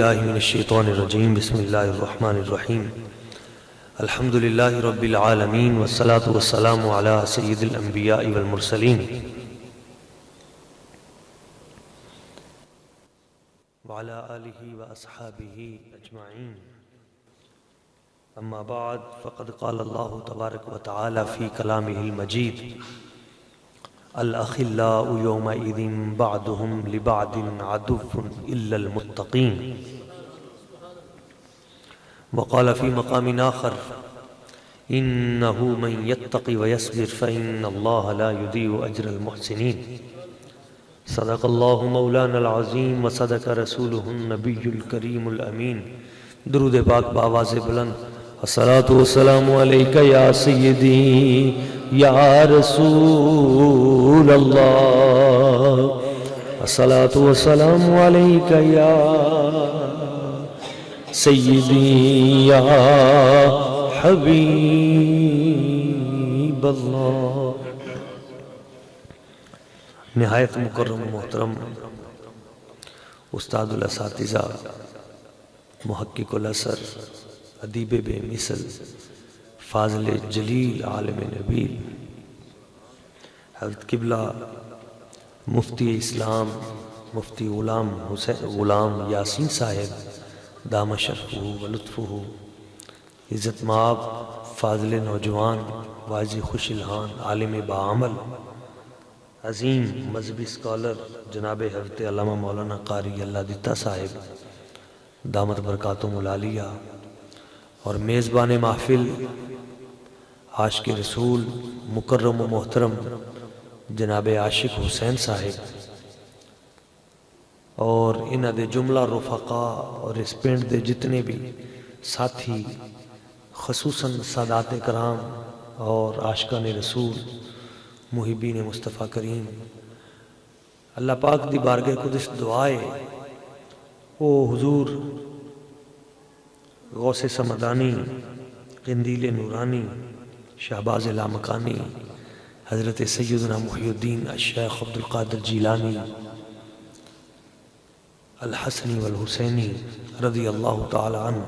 باللہ من الشیطان الرجیم بسم اللہ الرحمن الرحیم الحمد للہ رب العالمین والصلاة والسلام علی سید الانبیاء والمرسلین وعلى آلہ واصحابہ اجمعین اما بعد فقد قال اللہ تبارک وتعالی فی کلامہ المجید الاخلاء یومئذ بعضهم لبعض عدو الا المتقین وقال في مقام آخر إنه من يتق ويصبر فإن الله لا يضيع أجر المحسنين صدق الله مولانا العظيم وصدق رسوله النبي الكريم الأمين درود پاک بآواز بلند الصلاة والسلام عليك يا سيدي يا رسول الله الصلاة والسلام عليك يا سیدی یا حبیب اللہ۔ نہایت مکرم محترم استاد الاساتذہ، محقق الاثر، ادیب بے مثل، فاضل جلیل، عالم نبیل، حضرت قبلہ مفتی اسلام مفتی غلام یاسین صاحب دام شرفہ و لطفہ، عزت مآب فاضل نوجوان، واعظ خوش الحان، عالم باعمل، عظیم مذہبی اسکالر جناب حضرت علامہ مولانا قاری اللہ دتا صاحب دامت برکاتہم العالیہ، اور میزبان محفل عاشق رسول مکرم و محترم جناب عاشق حسین صاحب، اور انہاں دے جملہ رفقا اور اس پنڈ دے جتنے بھی ساتھی، خصوصاً سادات کرام اور عاشقان رسول محبین مصطفیٰ کریم، اللہ پاک دی بارگاہ قدس دعائے او حضور غوث سمدانی، قندیل نورانی، شہباز لامکانی، حضرت سیدنا محی الدین الشیخ عبدالقادر جیلانی الحسنی والحسینی رضی اللہ تعالی عنہ،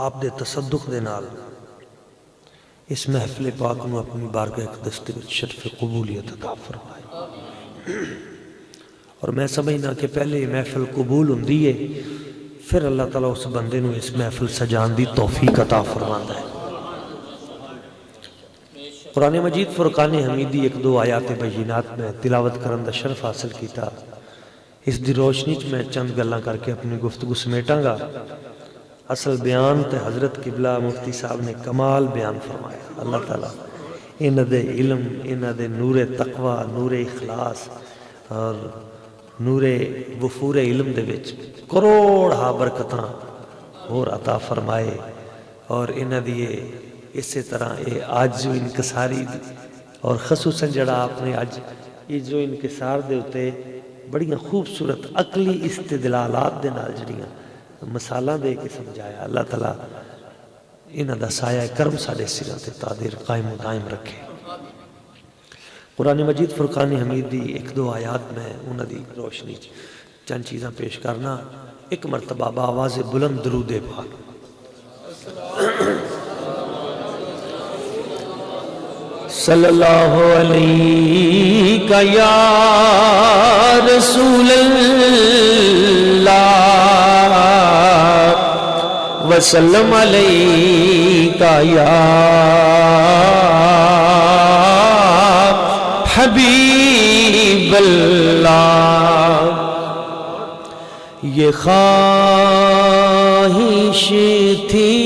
آپ دے تصدق دے نال اس محفل پاک نو اپنی بارگاہ اقدس دے وچ شرف قبولیت عطا فرمائے۔ اور میں سمجھنا کہ پہلے محفل قبول ہوندی ہے، پھر اللہ تعالیٰ اس بندے نو اس محفل سجان دی توفیق عطا فرماندا ہے۔ قرآن مجید فرقان حمیدی ایک دو آیات بینات میں تلاوت کرن دا شرف حاصل کیتا، اس دی روشنی چ میں چند گلاں کر کے اپنی گفتگو سمیٹاں گا۔ اصل بیان تے حضرت قبلہ مفتی صاحب نے کمال بیان فرمایا۔ اللہ تعالیٰ انہاں دے علم، انہاں دے نور تقوی، نور اخلاص اور نور وفور علم دے وچ کروڑ ہا برکتاں اور عطا فرمائے، اور انہاں دی اسی طرح آج و انکساری اور خصوصاً جڑا آپ نے آج جو انکسار دے ہوتے بڑیاں خوبصورت عقلی استدلالات دے نال جڑیاں مثالاں دے کے سمجھایا۔ اللہ تعالیٰ انہاں دا سایہ کرم ساڈے سراں تے تادیر قائم و دائم رکھے۔ قرآن مجید فرقان حمید دی ایک دو آیات میں انہاں دی روشنی چند چیزاں پیش کرنا۔ ایک مرتبہ بآواز بلند درود پاک صلی اللہ علیہ یا رسول اللہ وسلم علیہ یا حبیب اللہ، یہ خواہش تھی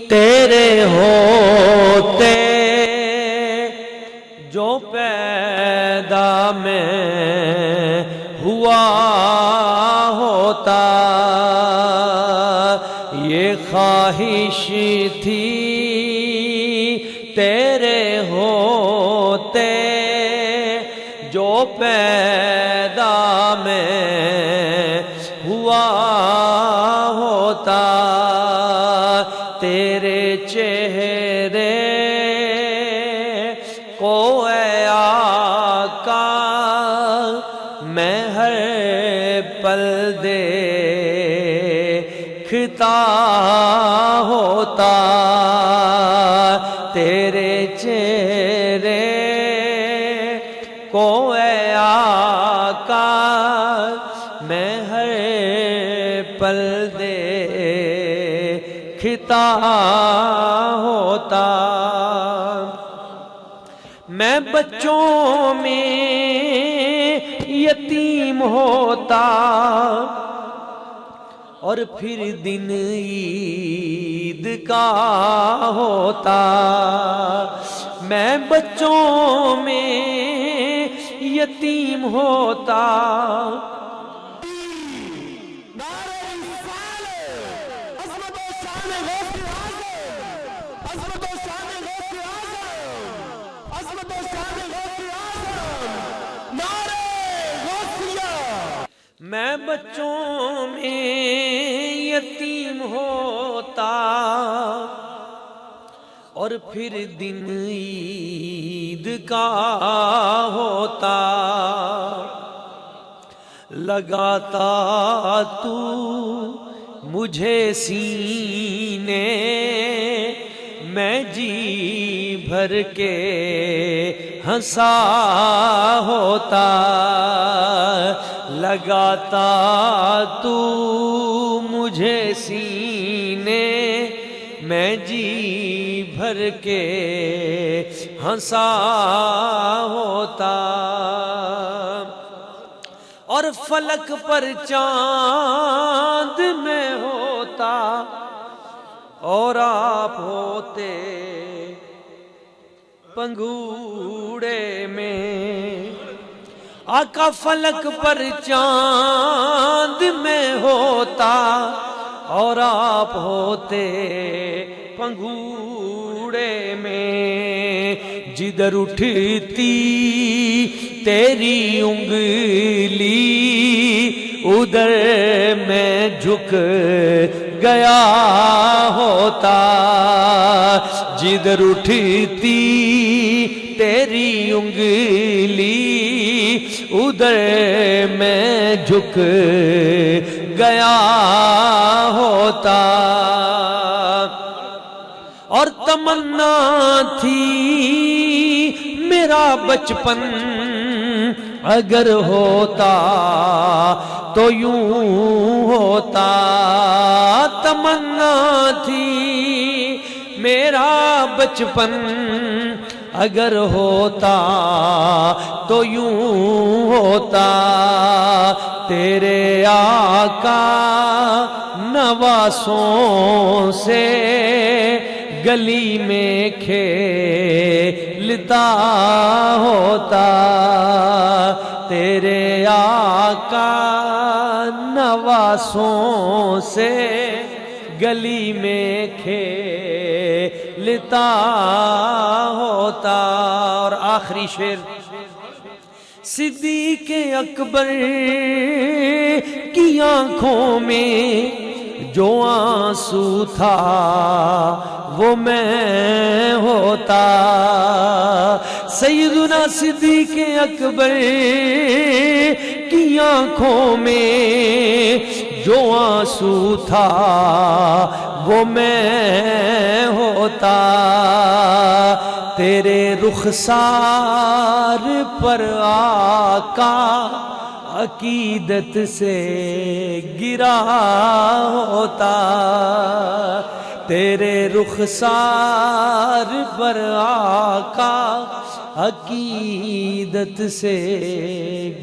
تیرے ہوتے جو پیدا میں ہوا ہوتا، یہ خواہش تھی تیرے ہوتے جو پیدا میں ہوا ہوتا، تیرے چہرے کو اے آقا میں ہر پل دیکھتا ہوتا تیرے چہرے کو اے آقا میں ہر پل دیکھتا ہوتا میں بچوں میں یتیم ہوتا اور پھر دن عید کا ہوتا میں بچوں میں یتیم ہوتا میں بچوں میں یتیم ہوتا اور پھر دن عید کا ہوتا لگاتا تو مجھے سینے میں جی بھر کے ہنسا ہوتا لگاتا تو مجھے سینے میں جی بھر کے ہنسا ہوتا اور فلک پر چاند میں ہوتا اور آپ ہوتے پنگوڑے میں آقا فلک پر چاند میں ہوتا اور آپ ہوتے پنگوڑے میں جدھر اٹھتی تیری انگلی ادھر میں جھک گیا ہوتا جدھر اٹھتی تیری انگلی ادھر میں جھک گیا ہوتا اور تمنا تھی میرا بچپن اگر ہوتا تو یوں ہوتا تمنا تھی میرا بچپن اگر ہوتا تو یوں ہوتا تیرے آقا نواسوں سے گلی میں کھیلتا ہوتا تیرے آقا نواسوں سے گلی میں کھیلتا ہوتا اور آخری شعر صدیق اکبر کی آنکھوں میں جو آنسو تھا وہ میں ہوتا سیدنا صدیق اکبر کی آنکھوں میں جو آنسو تھا وہ میں ہوتا تیرے رخسار پر آقا عقیدت سے گرا ہوتا تیرے رخسار پر آقا عقیدت سے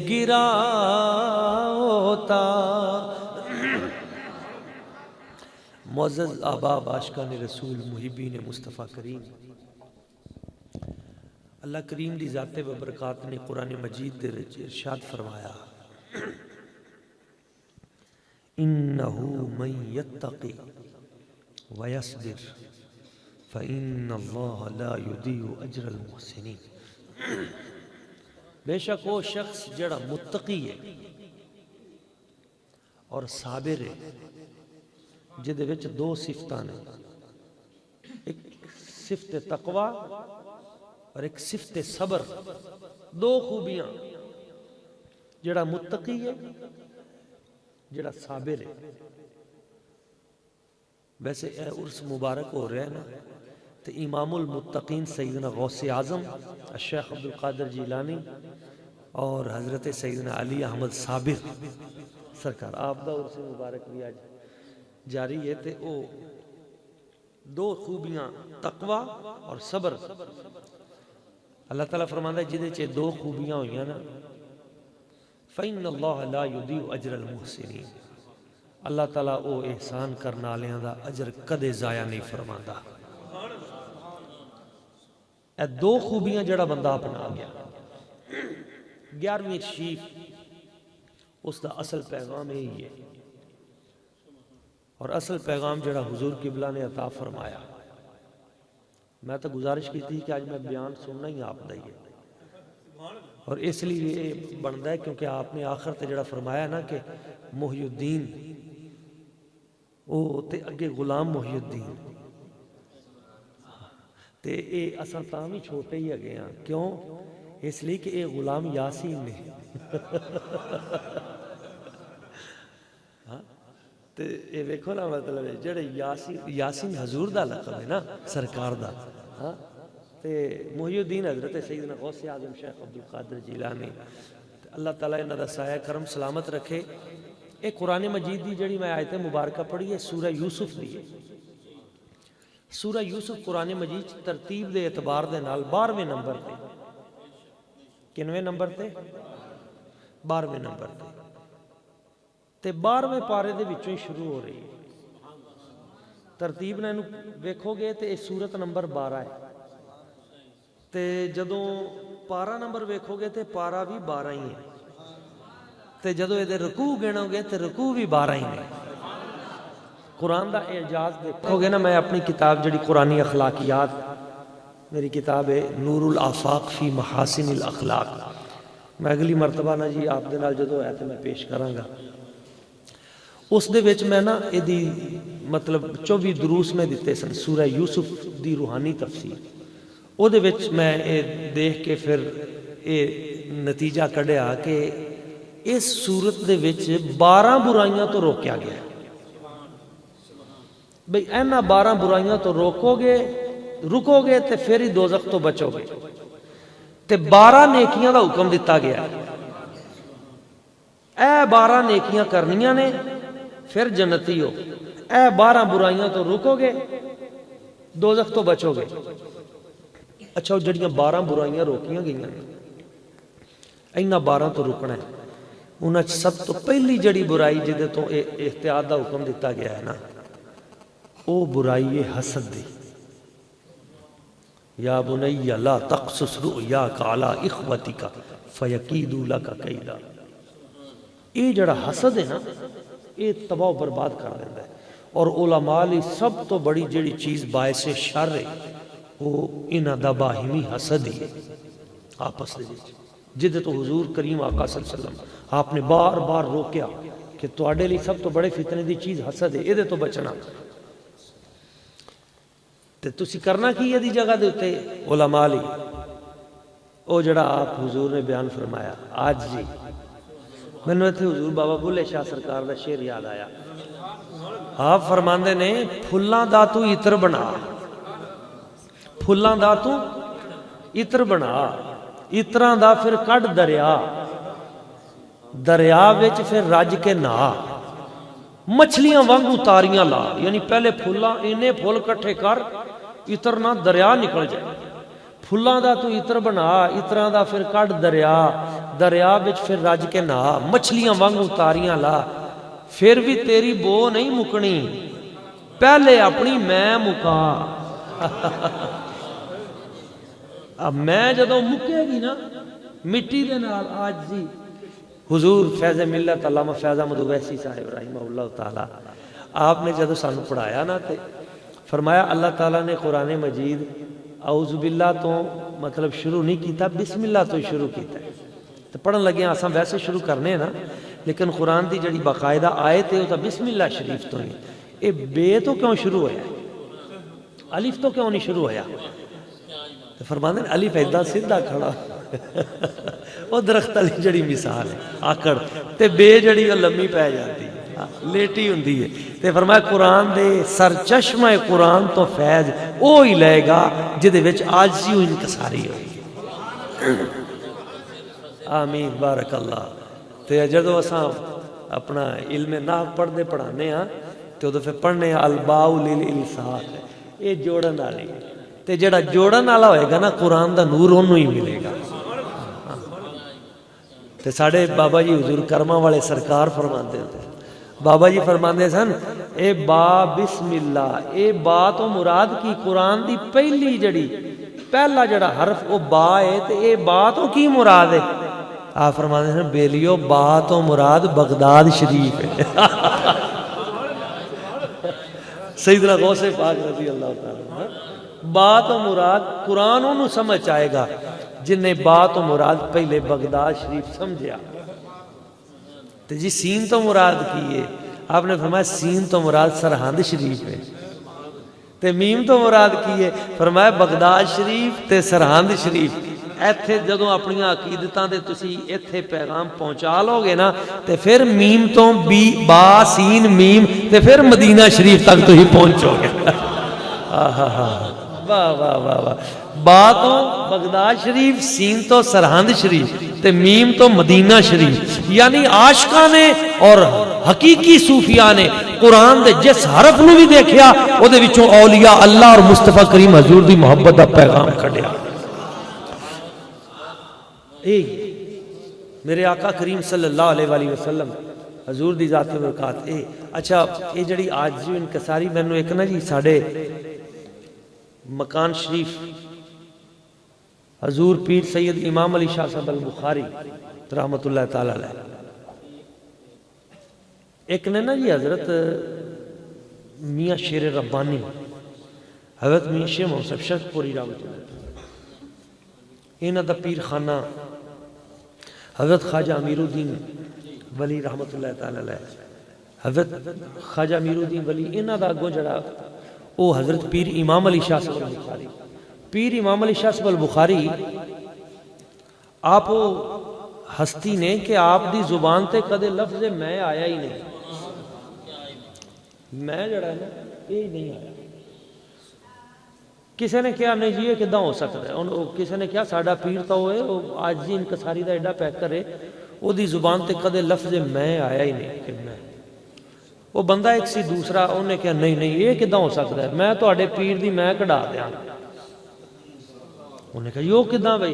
گرا ہوتا معزز احباب عاشقان رسول محبین مصطفیٰ کریم اللہ کریم دی ذات و برکات نے قرآن مجید دے وچ ارشاد فرمایا انہو من یتقی ویصبر فإن اللہ لا یضیع اجر المحسنین بے شک وہ شخص جڑا متقی ہے اور صابر ہے جدے وچ دو صفتاں نے ایک صفت تقوی اور ایک صفت صبر دو خوبیاں جڑا متقی ہے، جڑا صابر ہے. ویسے اے عرس مبارک ہو رہا ہے نا، تو امام المتقین سیدنا غوث اعظم الشیخ عبدالقادر جیلانی اور حضرت سیدنا علی احمد صابر سرکار آپ دا عرس مبارک بھی آج جاری ہے. تے او دو خوبیاں تقوی اور صبر. اللہ تعالیٰ فرماتا ہے جدے چے دو خوبیاں ہوئیاں نا، فَإِنَّ اللَّهَ لَا يُضِيعُ أَجْرَ الْمُحْسِنِينَ، اللہ تعالیٰ او احسان کرنا والیاں دا اجر کدے ضائع نہیں فرماندا. اے دو خوبیاں جڑا بندہ اپنا گیا، 11ویں شریف اس دا اصل پیغام یہی ہے. اور اصل پیغام جڑا حضور قبلہ نے عطا فرمایا، میں تو گزارش کی تھی کہ آج میں بیان سننا ہی آپ دا ہی ہے، اور اس لیے یہ بنتا ہے کیونکہ آپ نے آخر تے جڑا فرمایا نا کہ محی الدین او تے اگے غلام محی الدین، تے اے اصل تاں بھی چھوٹے ہی اگے ہیں. کیوں؟ اس لیے کہ اے غلام یاسین نے تے اے ویکھو نا، مطلب ہے جڑے یاسین حضور دا لقب ہے نا سرکار دا. تے محی الدین حضرت سیدنا غوث اعظم شیخ عبدالقادر جیلانی، اللہ تعالیٰ انہاں دا سایہ کرم سلامت رکھے. ایک قرآن مجید دی جڑی میں آیت مبارکہ پڑھی ہے سورہ یوسف دی ہے. سورہ یوسف قرآن مجید ترتیب دے اعتبار دے نال 12ویں نمبر تے. کنویں نمبر تے؟ 12ویں نمبر تے. تے 12ویں پارے دے وچوں ہی شروع ہو رہی ہے. ترتیب نے ویکھو گے تے اس سورت نمبر 12 ہے. تے جدوں پارا نمبر ویکھو گے تے پارا بھی 12 ہی ہے. تے جدوں اے دے رکوع گنو گے تے رکوع بھی 12 ہی ہے. قرآن دا اعجاز دیکھو گے نا. میں اپنی کتاب جڑی قرآنی اخلاقیات، میری کتاب ہے نور الآفاق فی محاسن الاخلاق، میں اگلی مرتبہ نا جی آپ دے نال جدوں ہے تے میں پیش کراں گا. اس دے وچ میں نا اے دی مطلب 24 دروس میں دیتے سن سورہ یوسف دی روحانی تفسیر. او دے وچ میں اے دیکھ کے پھر اے نتیجہ کڈیا کہ اس صورت دے وچ 12 برائیاں تو روکیا گیا ہے. بھئی اینا 12 برائیاں تو رکو گے تے پھر ہی دوزخ تو بچو گے. تے 12 نیکیاں دا حکم دیتا گیا ہے. اے 12 نیکیاں کرنیاں نے پھر جنتی ہو. اے 12 برائیاں تو رکو گے دوزخ تو بچو گے. اچھا وہ جڑیاں 12 برائیاں روکیاں گئیاں نے، اینا 12 تو رکنا ہے. انہاں سب تو پہلی جڑی برائی جدے تو احتیاط دا حکم دیتا گیا ہے نا، او برائی حسد دی. یا بنی لا تقصص رؤیاک علی اخوتک فیکیدوا لک کیدا. یہ جڑا حسد ہے نا، یہ تباہ و برباد کر دیتا ہے. اور علماء لی سب تو بڑی جڑی چیز باعث شر ہے وہ انہاں دا باہمی حسد ہی ہے آپس دے وچ. جدے تو حضور کریم آقا صلی اللہ علیہ وسلم آپ نے بار بار روکیا کہ تواڈے لی سب تو بڑے فتنے دی چیز حسد ہے، ادھے تو بچنا. تے تسی کرنا کی ہے دی جگہ دے اتے علماء لی او جڑا آپ حضور نے بیان فرمایا. آج جی میں نے تھے حضور بابا بھولے شاہ سرکار دا شعر یاد آیا. آپ فرماندے نے پھلاں دا تو عطر بنا، پھلاں دا تو عطر بنا، عطراں دا پھر کڈ دریا، دریا وچ پھر رج کے نہا، مچھلیاں وانگو تاریاں لا. یعنی پہلے پھلاں انہیں پھول کٹھے کر عطر نہ دریا نکل جائے. پھلاں دا تو عطر بنا، عطراں دا پھر کڈ دریا، دریا وچ پھر رج کے نہا، مچھلیاں وانگو تاریاں لا. پھر بھی تیری بو نہیں مکنی، پہلے اپنی میں مکا. اب میں جدوں مکے گی نا مٹی دے نال. آج جی حضور فیض ملت علامہ فیض احمد اویسی صاحب رحمہ اللہ تعالی آپ نے جدوں سانو پڑھایا نا تے فرمایا اللہ تعالیٰ نے قرآن مجید اعوذ باللہ تو مطلب شروع نہیں کیتا، بسم اللہ تو شروع کیتا ہے. تو پڑھن لگے آساں ویسے شروع کرنے نا، لیکن قرآن دی جڑی باقاعدہ آیت ہے وہ تو بسم اللہ شریف تو ہی. اے بے تو کیوں شروع ہویا، الف تو کیوں نہیں شروع ہویا؟ فرماندے الف ایدہ سیدھا کھڑا وہ درخت والی جڑی مثال ہے آکڑ تے بے جڑی وہ لمبی پی جاتی ہے لیٹی ہوندی ہے تے فرمایا قرآن دے سرچشمہ قرآن تو فیض وہی لے گا جدے وچ عاجزی و انکساری ہوئی. آمین بارک اللہ. تے جدو اساں اپنا علم نحو پڑھنے پڑھانے ہاں تے ادو پھر پڑھنے الباء للالصاق یہ جوڑن والی تے جڑا جوڑن والا ہوئے گا نا قرآن دا نور انہوں ہی ملے گا. تے ساڑھے بابا جی حضور کرما والے سرکار فرماندے ہوتے بابا جی فرماندے سن اے با بسم اللہ اے با تو مراد کی قرآن دی پہلی جڑی پہلا جڑا حرف وہ با ہے تے اے با تو کی مراد ہے آپ فرماندے سن بیلیو با تو مراد بغداد شریف ہے. سیدنا غوث پاک رضی اللہ تعالیٰ با تو مراد قرآن انہوں سمجھ آئے گا جن نے با تو مراد پہلے بغداد شریف سمجھیا. تو جی سین تو مراد کی ہے آپ نے فرمایا سین تو مراد سرہند شریف ہے تے میم تو مراد کی ہے فرمایا بغداد شریف تے سرہند شریف. ایتھے جدوں اپنی عقیدتاں دے تسی ایتھے پیغام پہنچا لو گے نا تے پھر میم تو بی با سین میم تے پھر مدینہ شریف تک تو ہی پہنچو گے. واہ واہ واہ واہ. با تو بغداد شریف سین تو سرہند شریف تے میم تو مدینہ شریف یعنی عاشقاں نے اور حقیقی صوفیاء نے قرآن دے جس حرف نو بھی دیکھیا او دے وچوں اولیاء اللہ اور مصطفیٰ کریم حضور دی محبت دا پیغام کھڑیا. میرے آقا کریم صلی اللہ علیہ وآلہ وسلم حضور دی ذات برکات. اچھا یہ جڑی عاجزی و انکساری مینوں ایک نا جی ساڑھے مکان شریف حضور پیر سید امام علی شاہ صاحب البخاری رحمت اللہ تعالیٰ علیہ ایک نے نا جی حضرت میاں شیر ربانی حضرت میاں شیر محمد شرک پوری رحمت اللہ انہاں دا پیر خانہ حضرت خواجہ امیر الدین ولی رحمت اللہ تعالیٰ علیہ حضرت خواجہ امیر الدین ولی انہاں دا اگوں جڑا او حضرت پیر امام علی شاہ صاحب البخاری. پیر امام علی شاہ صاحب البخاری آپ ہستی نے کہ آپ دی زبان تے کدے لفظ میں آیا ہی نہیں. میں جڑا ہے نا یہ نہیں آیا. کسی نے کیا نہیں جی یہ کداں ہو سکتا ہے. کسی نے کیا ساڈا پیر تو ہوئے وہ عاجزی انکساری دا ایڈا پیک کرے وہ دی زبان تے کدے لفظ میں آیا ہی نہیں کہ میں. وہ بندہ ایک سی دوسرا انہیں کہا نہیں نہیں یہ کداں ہو سکتا ہے میں تو اڈے پیر دی میں کڑا دیا. انہیں کہا یو کداں بھئی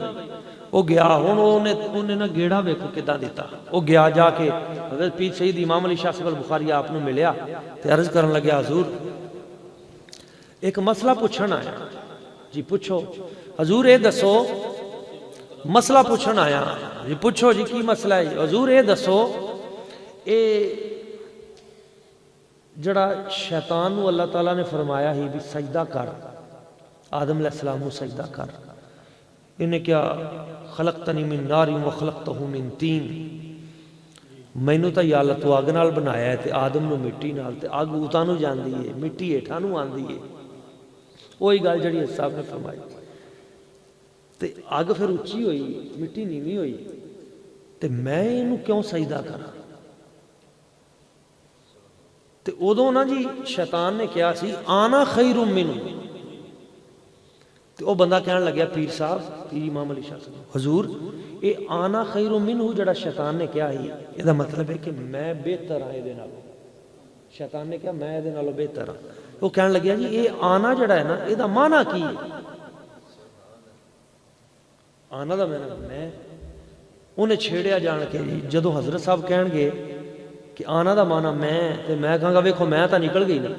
وہ گیا انہیں نا گیڑا ویکھو کداں دیتا. وہ گیا جا کے حضرت پیر سید امام علی شاہ صاحب البخاری آپ نے ملیا تے عرض کرن لگیا حضور ایک مسئلہ پوچھن آیا. جی پوچھو. حضور اے دسو مسئلہ پوچھن آیا. جی پوچھو جی کی مسئلہ ہے. حضور اے دسو اے جڑا شیطان نو اللہ تعالیٰ نے فرمایا ہی بھی سجدہ کر آدم علیہ السلام کو سجدہ کر انہیں کیا خلقتنی من نار و خلقتہ من تین میں نو تا یا اللہ تو آگ نال بنایا ہے تے آدم نو مٹی نال تے آگ اوتانو جان دیئے مٹی ایٹھانو آن دیئے. وہی گال جڑی ہے صاحب نے فرمائی تے آگ پھر اچھی ہوئی مٹی نیوی ہوئی تے میں انہوں کیوں سجدہ کرا. تے ادو نا جی شیطان نے کیا سی آنا خیر منہ. تے او بندہ کہنے لگیا پیر صاحب پیر امام علی شاہ صاحب حضور اے آنا خیر منہ جڑا شیطان نے کیا ہی یہ دا مطلب ہے کہ میں بہتر ہاں دے نالو. شیطان نے کیا میں دے نالو بہتر ہاں. وہ کہنے لگیا جی اے آنا جڑا ہے نا یہ دا معنی کی ہے. آنا دا میں انہیں چھیڑیا جان کے جی جدو حضرت صاحب کہن گے کہ آنا دا معنی میں کہاں گا ویکھو میں تا نکل گئی نا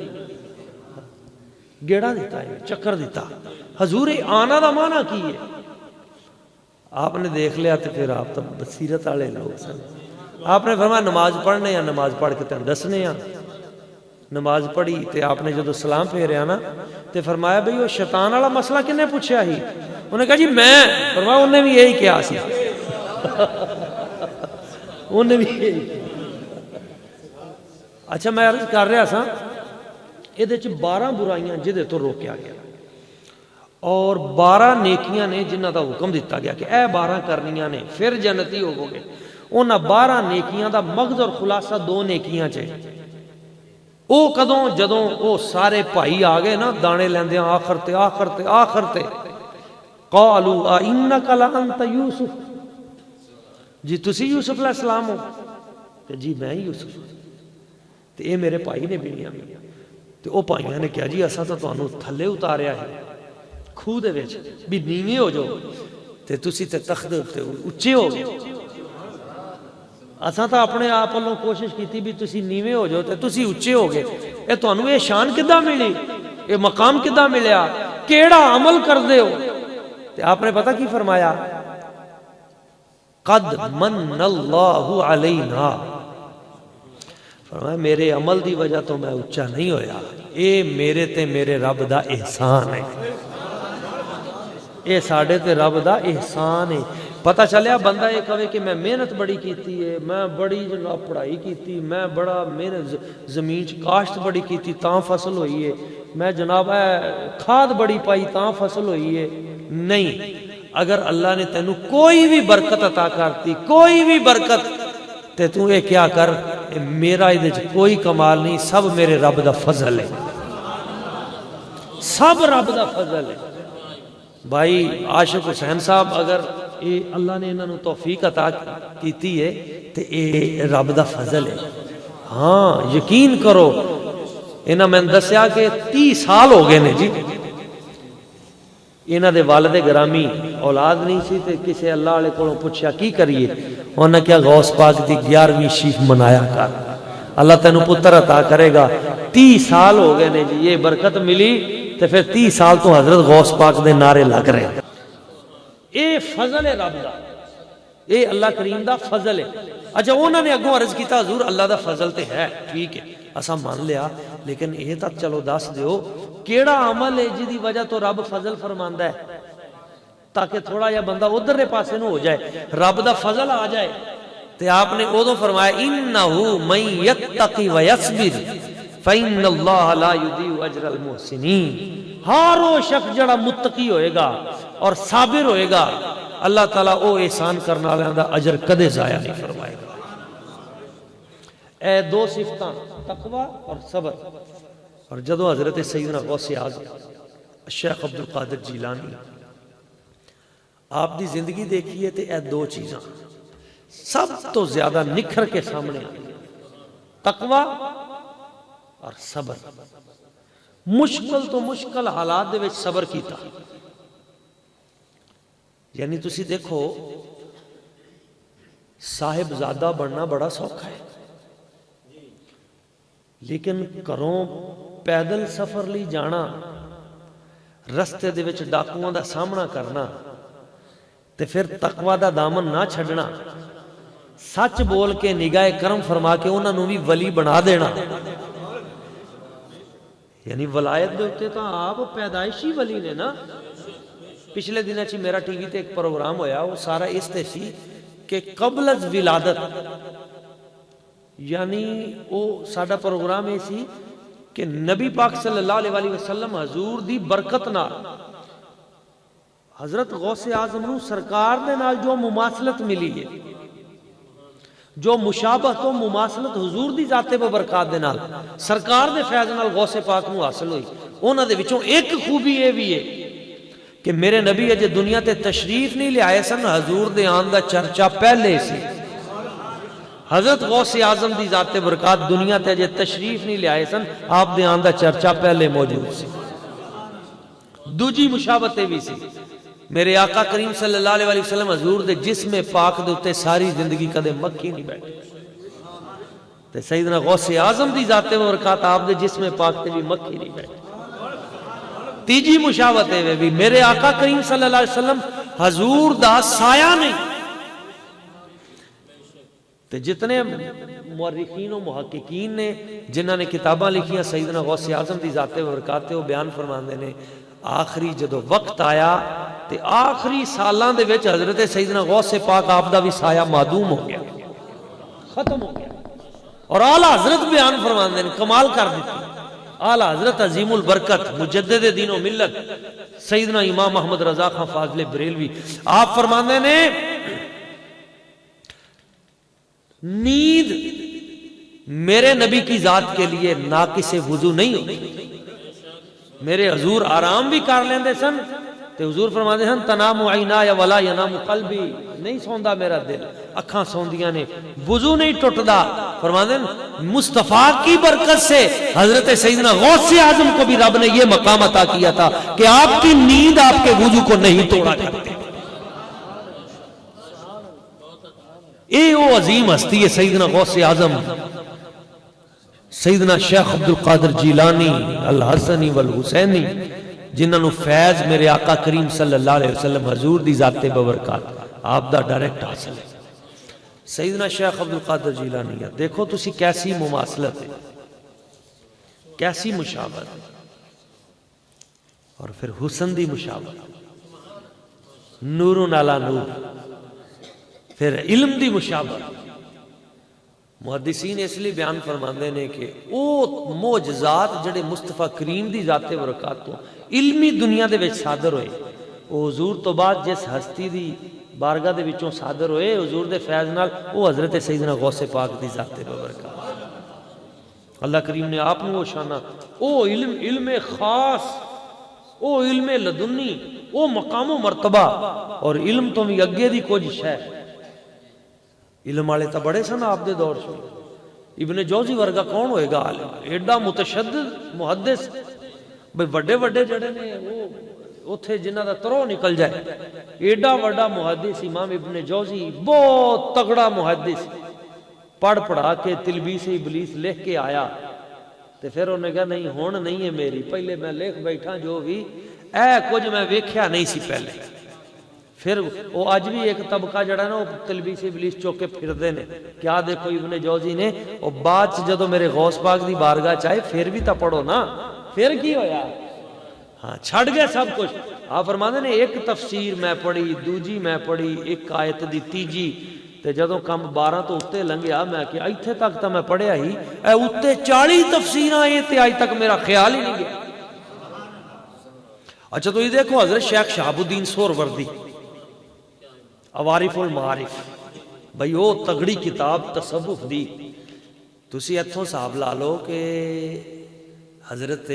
گیڑا دیتا ہے چکر دیتا. حضور آنا دا معنی کی ہے. آپ نے دیکھ لیا تو پھر آپ تو بصیرت والے لوگ سن. آپ نے فرمایا نماز پڑھنے یا نماز پڑھ کے تم دسنے یا نماز پڑھی تے آپ نے جدو سلام پھیریا نا تے فرمایا بھئی وہ شیطان والا مسئلہ کنے پوچھا ہی. انہیں کہا جی میں فرمایا انہیں بھی یہی کیا سی انہیں بھی یہی کیا. اچھا میں عرض کر رہا سا یہ 12 برائیاں جدے تو روکیا گیا. اور 12 نیکیاں نے جنہاں دا حکم دیتا گیا کہ اے 12 کرنیاں نے پھر جنتی ہوو گے. انہاں 12 نیکیاں دا مغز اور خلاصہ 2 نیکیاں چ. او کدوں جدوں او سارے بھائی آ گئے نا دانے لیندیاں آخر تے قالوا انک لانت یوسف، جی تسی یوسف علیہ السلام ہو؟ کہ جی میں یوسف. تے اے میرے بھائی نے بینیاں تے او بھائیاں نے کہا جی اساں تو تانوں تھلے اتاریا ہے کھوہ دے وچ بھی نیویں ہو جاؤ تے تسی تے تخت تے اچے ہو گئے. اساں تو اپنے آپ والوں کوشش کیتی بھی تسی نیویں ہو جاؤ تے تسی اچے ہو گئے. اے تانوں اے شان کداں ملی؟ اے مقام کداں ملیا؟ کیڑا عمل کردے ہو؟ تے آپ نے پتہ کی فرمایا؟ قد من اللہ علینا، فرمایا میرے عمل دی وجہ تو میں اچا نہیں ہویا، اے میرے تے میرے رب دا احسان ہے، اے ساڑھے تے رب دا احسان ہے. پتہ چلیا بندہ یہ کہے کہ میں محنت بڑی کیتی ہے، میں بڑی جناب پڑھائی کیتی، میں بڑا محنت زمین کاشت بڑی کیتی تاں فصل ہوئی ہے، میں جناب کھاد بڑی پائی تاں فصل ہوئی ہے. نہیں، اگر اللہ نے تینوں کوئی بھی برکت عطا کرتی، کوئی بھی برکت، تے تو اے کیا کر، میرا ادھے کوئی کمال نہیں، سب میرے رب دا فضل ہے، سب رب دا فضل ہے. بھائی عاشق حسین صاحب اگر اے اللہ نے انہوں توفیق عطا کیتی ہے تے اے رب دا فضل ہے. ہاں یقین کرو، انہاں میں دسیا کہ 30 سال ہو گئے نے جی، انہاں دے والد گرامی اولاد نہیں سی تے کسے اللہ والے کو پوچھا کی کریے، انہوں نے کیا غوث پاک دی 11ویں شیف منایا کر، اللہ تینوں پتر عطا کرے گا. 30 سال ہو گئے نے جی، یہ برکت ملی تے پھر 30 سال تو حضرت غوث پاک دے نعرے لگ رہے ہیں. اے فضل ہے رب دا، اے اللہ کریم دا فضل ہے. اچھا انہوں نے اگوں عرض کیتا حضور اللہ دا فضل تے ہے، ٹھیک ہے اساں مان لیا، لیکن یہ تک چلو دس دیو کیڑا عمل ہے جی دی وجہ تو رب فضل فرماندا ہے، تاکہ تھوڑا یا بندہ ادھر پاسے نو ہو جائے، رب دا فضل آ جائے. تے آپ نے ادو فرمایا انہو من یتقی ویصبر فإن اللہ لا یضیع اجر المحسنین، ہر وہ شخص جڑا متقی ہوئے گا اور صابر ہوئے گا، اللہ تعالیٰ او احسان کرنا والیاں دا اجر کدے ضائع نہیں فرمائے گا. اے 2 صفتاں تقوی اور صبر. اور جدو حضرت سیدنا غوث اعظم شیخ عبدالقادر جیلانی آپ دی زندگی دیکھیے تے اے 2 چیزاں سب تو زیادہ نکھر کے سامنے آئی، تقوی اور صبر. مشکل تو مشکل حالات دے وچ صبر کیتا. یعنی تسی دیکھو صاحب زادہ بننا بڑا سوکھا ہے، لیکن گھروں پیدل سفر لی جانا، رستے دے وچ ڈاکوؤں دا سامنا کرنا، تے پھر تقوی دا دامن نہ چھڑنا، سچ بول کے نگاہ کرم فرما کے انہاں نوں بھی ولی بنا دینا. یعنی ولایت دے ہوتے تو آپ پیدائشی ولی نے نا. پچھلے دنوں چی میرا ٹی وی تے ایک پروگرام ہویا، وہ سارا اس تے سی کہ قبل از ولادت، یعنی وہ ساڈا پروگرام یہ سی کہ نبی پاک صلی اللہ علیہ وسلم حضور دی برکت نال حضرت غوث اعظم نو سرکار دے نال جو مماثلت ملی ہے، جو مشابہت و مماثلت حضور دی ذات و برکات دے نال سرکار دے فیض نال غوث پاک نو حاصل ہوئی. انہاں دے وچوں ایک خوبی یہ بھی ہے کہ میرے نبی اجے دنیا تے تشریف نہیں لے آئے سن، حضور دے آن دا چرچا پہلے سی. حضرت غوث اعظم دی ذات برکات دنیا تے اجے تشریف نہیں لے آئے سن، آپ دے آن دا چرچا پہلے موجود سی. دوجی مشابہت بھی سی، میرے آقا کریم صلی اللہ علیہ وسلم حضور دے جسم پاک دے اتے ساری زندگی کدے مکھی نہیں بیٹھے، تے سیدنا غوث اعظم دی ذات برکات آپ دے جسم پاک تے بھی مکھی نہیں بیٹھے. تیجی مشابہت ہے بھی میرے آقا کریم صلی اللہ علیہ وسلم حضور دا سایہ نہیں. تے جتنے مورخین و محققین نے جنہاں نے کتاباں لکھیاں سیدنا غوث اعظم دی ذات برکات تے وہ بیان فرماندے نے، آخری جدو وقت آیا تے آخری سالاں دے وچ حضرت سیدنا غوث پاک آپ دا بھی سایہ معدوم ہو گیا، ختم ہو گیا. اور اعلیٰ حضرت بیان فرماندے نے کمال کر دیتی اعلی حضرت عظیم البرکت مجدد دین و ملت سیدنا امام محمد رضا خان فاضل بریلوی آپ فرماندے نے نیند میرے نبی کی ذات کے لیے ناقص وضو نہیں ہوتی. میرے حضور آرام بھی کر لیندے سن تے حضور فرماندے ہیں تنام عینایا ولا ینام قلبی, نہیں سوندا میرا دل, اکھاں سوندیاں نے, وضو نہیں ٹوٹدا. فرماندے ہیں مصطفیٰ کی برکت سے حضرت سیدنا غوث اعظم کو بھی رب نے یہ مقام عطا کیا تھا کہ آپ کی نیند آپ کے وضو کو نہیں توڑا کرتی. اے وہ عظیم ہستی ہے سیدنا غوث اعظم سیدنا شیخ عبد القادر جیلانی الحسنی والحسینی, جنہاں نو فیض میرے آقا کریم صلی اللہ علیہ وسلم حضور دی ذات ببرکات آپ دا ڈائریکٹ حاصل ہے. سیدنا شیخ عبد القادر جیلانی دیکھو تسی کیسی مماثلت ہے, کیسی مشابہت ہے, اور پھر حسن دی مشابہت, نور علی نور, پھر علم دی مشابہت. محدثین اس لیے بیان فرماندے نے کہ او معجزات جڑے مصطفیٰ کریم دی ذات برکات تو علمی دنیا دے وچ صادر ہوئے, او حضور تو بعد جس ہستی دی بارگاہ دے وچوں صادر ہوئے حضور دے فیض نال, او حضرت سیدنا غوث پاک دی ذات برکات. اللہ کریم نے آپ نو شانہ او علم خاص, او علم لدنی, او مقام و مرتبہ, اور علم تو بھی اگے دی کچھ شے. علم والے تو بڑے سن آپ دے دور سے, ابن جوزی ورگا کون ہوئے گا عالم, ایڈا متشدد محدث, بھئی وڈے وڈے جڑے نے وہ اتھے جنہ دا ترو نکل جائے, ایڈا وڈا محدث امام ابن جوزی بہت تگڑا محدث, پڑھ پڑھا کے تلبیس ابلیس لکھ کے آیا, تے پھر انہوں نے کہا نہیں ہون نہیں ہے میری, پہلے میں لکھ بیٹھا جو بھی اے کچھ میں ویکھیا نہیں سی پہلے. پھر وہ آج بھی ایک طبقہ جڑا ہے نا وہ تلبیس ابلیس چوکے پھر دے نے, کیا دیکھو ابن جوزی نے وہ بعد جدو میرے غوث پاک دی بارگاہ چاہے پھر بھی تا پڑھو نا, پھر کی ہویا, ہاں چھڑ گئے سب کچھ. آپ فرماندے نے ایک تفسیر میں پڑھی, دوجی میں پڑھی, ایک آیت دی تیجی, تے جدو کم 12 تو اتے لنگیا میں کہ ایتھے تک تا میں پڑھیا ہی, اے اتے 40 تفسیریں آئے تے آج تک میرا خیال ہی نہیں گیا. اچھا تو یہ دیکھو حضرت شیخ شہاب الدین سہروردی عوارف المعارف, بھئی وہ تگڑی کتاب تصوف دی, تسی اتھوں صاحب لا لو کہ حضرت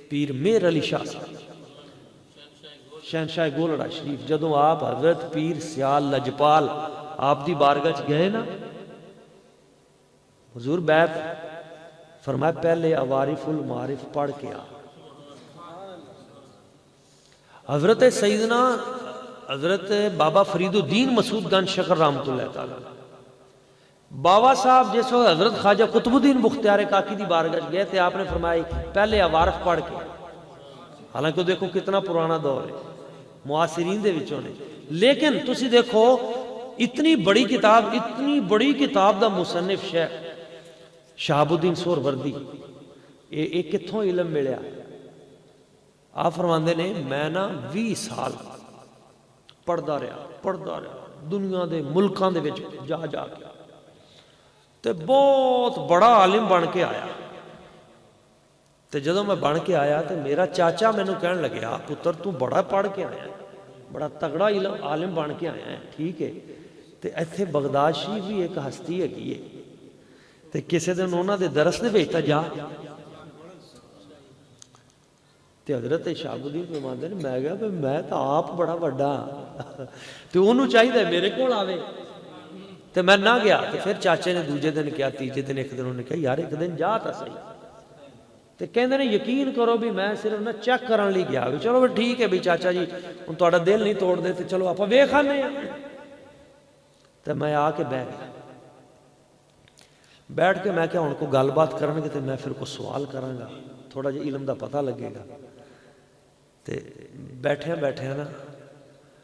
پیر میر علی شاہ صاحب شہنشاہ گولڑا شریف جدوں آپ حضرت پیر سیال لجپال آپ دی بارگاہ گئے نا, حضور بیعت فرمایا پہلے عوارف المعارف پڑھ کے آ. حضرت سیدنا حضرت بابا فرید الدین مسعود گنج شکر رحمت اللہ تعالیٰ, بابا صاحب جس وقت حضرت خواجہ قطب الدین بختیار کاکی دی بارگاہ گئے تھے, آپ نے فرمائی پہلے عوارف پڑھ کے, حالانکہ دیکھو کتنا پرانا دور ہے معاصرین دے وچوں نے, لیکن تسی دیکھو اتنی بڑی کتاب دا مصنف شیخ شہاب الدین سہروردی, اے کتھوں علم ملیا. آپ فرماندے نے میں نا 20 سال پڑھدا رہا دنیا دے ملکاں دے وچ جا کے, تے بہت بڑا عالم بن کے آیا. تے جدوں میں بن کے آیا تے میرا چاچا مینوں کہن لگیا پتر تو بڑا پڑھ کے آیا, بڑا تگڑا عالم بن کے آیا ہے, ٹھیک ہے, تے ایتھے بغداد شریف بھی ایک ہستی ہے, تے کسے دن انہاں دے درس دے وچ جا. تے حضرت شہاب الدین فرماندے نے میں کہا میں تو آپ بڑا وڈا تے انہوں چاہیے میرے کول آوے, تے میں نہ گیا. تے پھر چاچے نے دوجے دن کیا, تیجے دن, ایک دن انہوں نے کہا یار ایک دن جا تا صحیح, تے کہندے نے یقین کرو بھی میں صرف نہ چیک کرن لئی گیا, چلو بھی ٹھیک ہے بھی چاچا جی ہن تہاڈا دل نہیں توڑ دے تے چلو آپاں ویکھ آنے. تے میں آ کے بیٹھ کے میں کیا ہن کو گل بات کرن گے تے میں پھر کو سوال کراں گا, تھوڑا جہا علم دا پتہ لگے گا. تے بیٹھے نا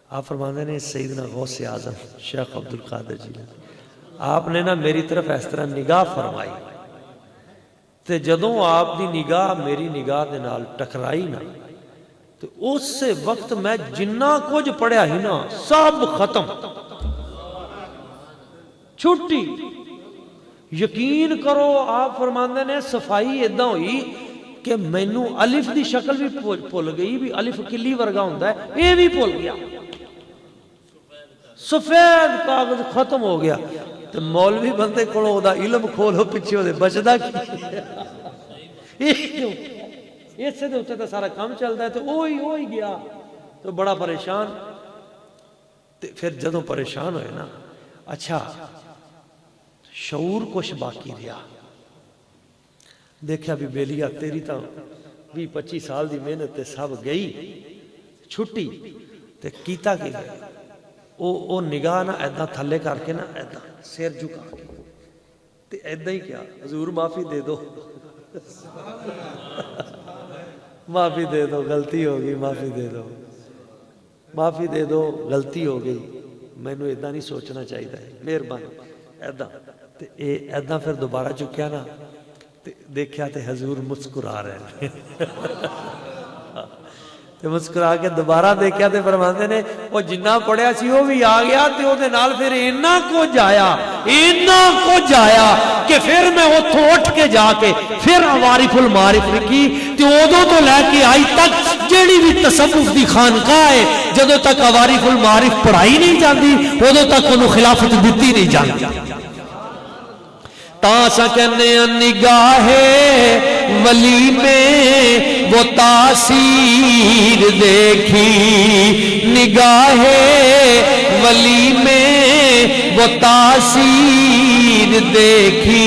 آپ فرماندے نے سیدنا غوث اعظم شیخ عبد القادر جیلانی, آپ نے نا میری طرف اس طرح نگاہ فرمائی, تے جدوں آپ دی نگاہ میری نگاہ دے نال ٹکرائی نا, تے اس سے وقت میں جنہ کچھ پڑھیا ہی نا سب ختم, چھٹی. یقین کرو آپ فرماندے نے صفائی ادھا ہوئی کہ مینوں الف دی شکل بھی بھول گئی بھی الف کلی ورگا ہوندا ہے یہ بھی بھول گیا سفید کاغذ ختم ہو گیا تو مولوی بندے کولوں دا علم کھولو پیچھے دے بچدا کی اس سے اتنے تو سارا کام چلتا ہے تو وہی گیا تو بڑا پریشان پھر جدوں پریشان ہوئے نا اچھا شعور کچھ باقی رہا دیکھا بھی بیلیا تیری تا 20-25 سال دی محنت تے سب گئی چھٹی تے کیتا کی گئے او نگاہ نا ایدہ تھلے کر کے نا ایدہ سیر جھکا کے تے ایدہ ہی کیا حضور معافی دے دو معافی دے دو غلطی ہوگی معافی دے دو معافی دے دو غلطی ہو گئی میں نے ایدہ نہیں سوچنا چاہیے مہربانی ایدہ ایدہ پھر دوبارہ چکیا نا دیکھیا تے حضور مسکرا رہے ہیں تے مسکرا کے دوبارہ دیکھیا تے فرماندے نے وہ جنہ پڑھیا سی وہ بھی آ گیا تے وہ دے نال پھر اینا کو جایا کہ پھر میں وہ اٹھ کے جا کے پھر عوارف المعارف لکھی تے ادوں تو لے کے آئی تک جیڑی بھی تصوف دی خانقاہ ہے جدوں تک عوارف المعارف پڑھائی نہیں جاندی ادوں تک انہوں خلافت دیتی نہیں جاندی تاسا کہنے نگاہ ولی میں وہ تاثیر دیکھی نگاہ ولی میں وہ تاثیر دیکھی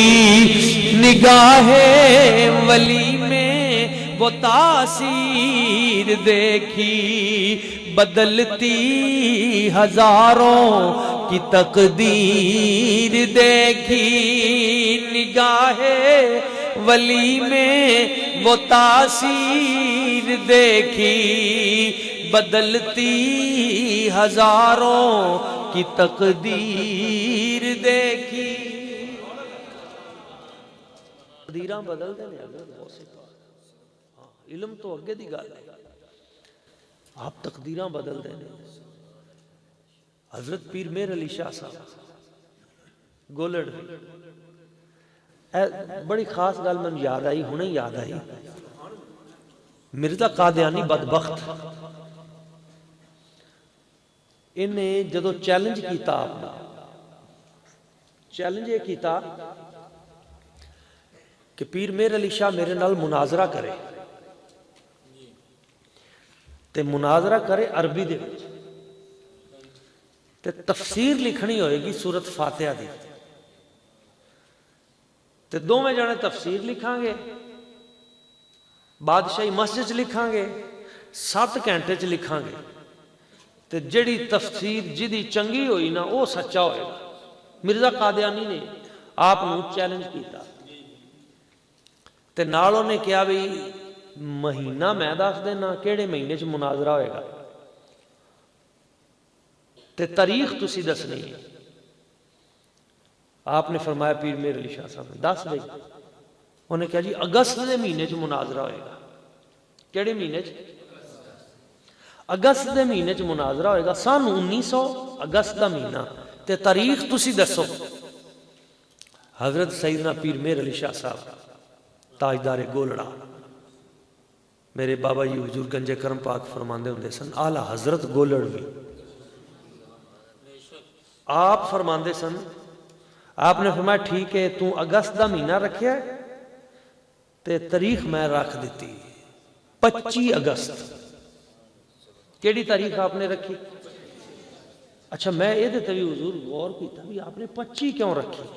نگاہ ولی میں وہ تاثیر دیکھی بدلتی ہزاروں کی تقدیر دیکھی نگاہ ولی میں وہ تاثیر دیکھی بدلتی ہزاروں کی تقدیر دیکھی تقدیراں بدل دینے علم تو اگے دی گل ہے آپ تقدیراں بدل دینے حضرت پیر میر علی شاہ صاحب گولڑ بڑی خاص گل میں یاد آئی ہنے یاد آئی مرزا قادیانی بدبخت انہیں جدو چیلنج کیتا آپ نے چیلنج یہ کیتا کہ پیر میر علی شاہ میرے نال مناظرہ کرے تے مناظرہ کرے عربی دے وچ تے تفسیر لکھنی ہوئے گی سورت فاتحہ دی تے دو میں جانے تفسیر لکھاں گے بادشاہی مسجد لکھاں گے 7 گھنٹے چ لکھاں گے تے جڑی تفسیر جدی چنگی ہوئی نا وہ سچا ہوئے گا مرزا قادیانی نے آپ نو چیلنج کیتا تے نالوں نے کیا بھی مہینہ میں دس دینا کیڑے مہینے چ مناظرہ ہوئے گا تے تاریخ تسی دسنی ہے آپ نے فرمایا پیر میر علی شاہ صاحب نے 10 بھائی انہوں نے کہا جی اگست دے مہینے چ مناظرہ ہوئے گا کیڑے مہینے چ اگست دے مہینے چ مناظرہ ہوئے گا سن 1900 اگست دا مہینہ تے تاریخ تسی دسو حضرت سیدنا پیر میر علی شاہ صاحب تاجدار گولڑا میرے بابا جی حضور گنج کرم پاک فرماندے ہوندے سن اعلی حضرت گولڑوی آپ فرماندے سن آپ نے فرمایا ٹھیک ہے تو اگست دا مہینہ رکھیا ہے تے تاریخ میں رکھ دیتی 25 اگست کیڑی تاریخ آپ نے رکھی اچھا میں یہ دیتے بھی حضور غور کیتا بھی آپ نے 25 کیوں رکھی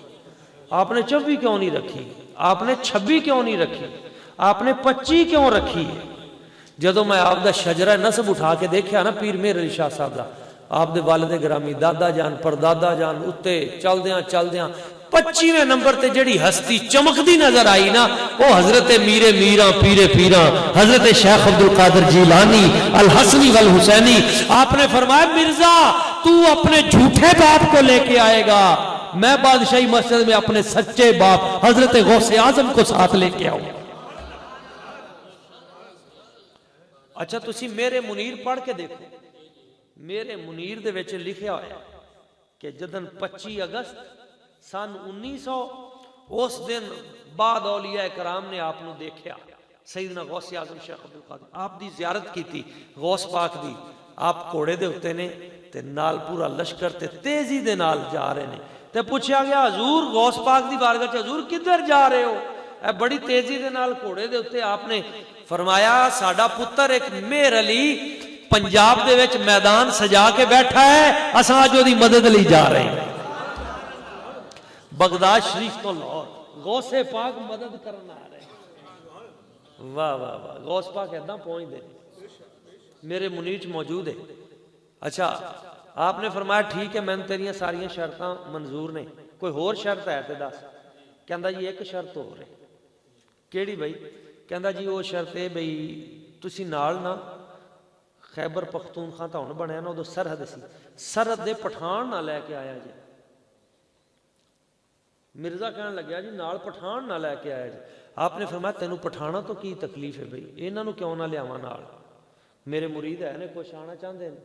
آپ نے 24 کیوں نہیں رکھی آپ نے 26 کیوں نہیں رکھی آپ نے 25 کیوں رکھی ہے جدو میں آپ دا شجرہ نسب اٹھا کے دیکھیا نا پیر میر علی شاہ صاحب دا آپ دے والد گرامی دادا جان پردادا جان اتے چل دیاں 25ویں نمبر تے جڑی ہستی چمکدی نظر آئی نا وہ حضرت میرے میراں پیرے پیراں حضرت شیخ عبدالقادر جیلانی الحسنی والحسینی آپ نے فرمایا مرزا تو اپنے جھوٹے باپ کو لے کے آئے گا میں بادشاہی مسجد میں اپنے سچے باپ حضرت غوث اعظم کو ساتھ لے کے آؤں اچھا تسی میرے منیر پڑھ کے دیکھو میرے منیر دے وچ لکھیا ہویا کہ جدن 25 اگست سن 1900 اس دن بعد اولیاء کرام نے آپ نو دیکھیا سیدنا غوث اعظم شیخ عبد القادر آپ دی زیارت کی تھی غوث پاک دی. آپ گھوڑے دے اتے نے تے نال پورا لشکر تے تیزی دے نال جا رہے نے تے پوچھا گیا حضور غوث پاک دی بارگاہ چ حضور کدھر جا رہے ہو؟ اے بڑی تیزی دے نال گھوڑے دے اتے. آپ نے فرمایا ساڈا پتر ایک مہر علی پنجاب دے وچ میدان سجا کے بیٹھا ہے, اساں اج اودی مدد لئی جا رہے ہیں. بغداد شریف تو لاہور غوث پاک مدد کرنا آ رہے ہیں. واہ واہ واہ, غوث پاک اداں پہنچ دے میرے منیچ موجود ہے. اچھا آپ نے فرمایا ٹھیک ہے میں تیریاں ساریاں شرطاں منظور نے, کوئی ہور شرط ہے تے دس. کہندا جی ایک شرط ہو رہی. کیڑی بھائی؟ کہندا جی وہ شرط ہے بھئی تسی نال نا خیبر پختونخوا تا ہن بنیا نا ادو سرحد سی, سرحد دے پٹھان نہ لے کے آیا جی. مرزا کہنے لگیا جی نال پٹھان نہ لے کے آیا جی. آپ نے فرمایا تینوں پٹھانا تو کی تکلیف ہے بھئی, انہاں نو کیوں نہ لیاواں نال؟ میرے مرید ہے نے کچھ آنا چاہتے ہیں.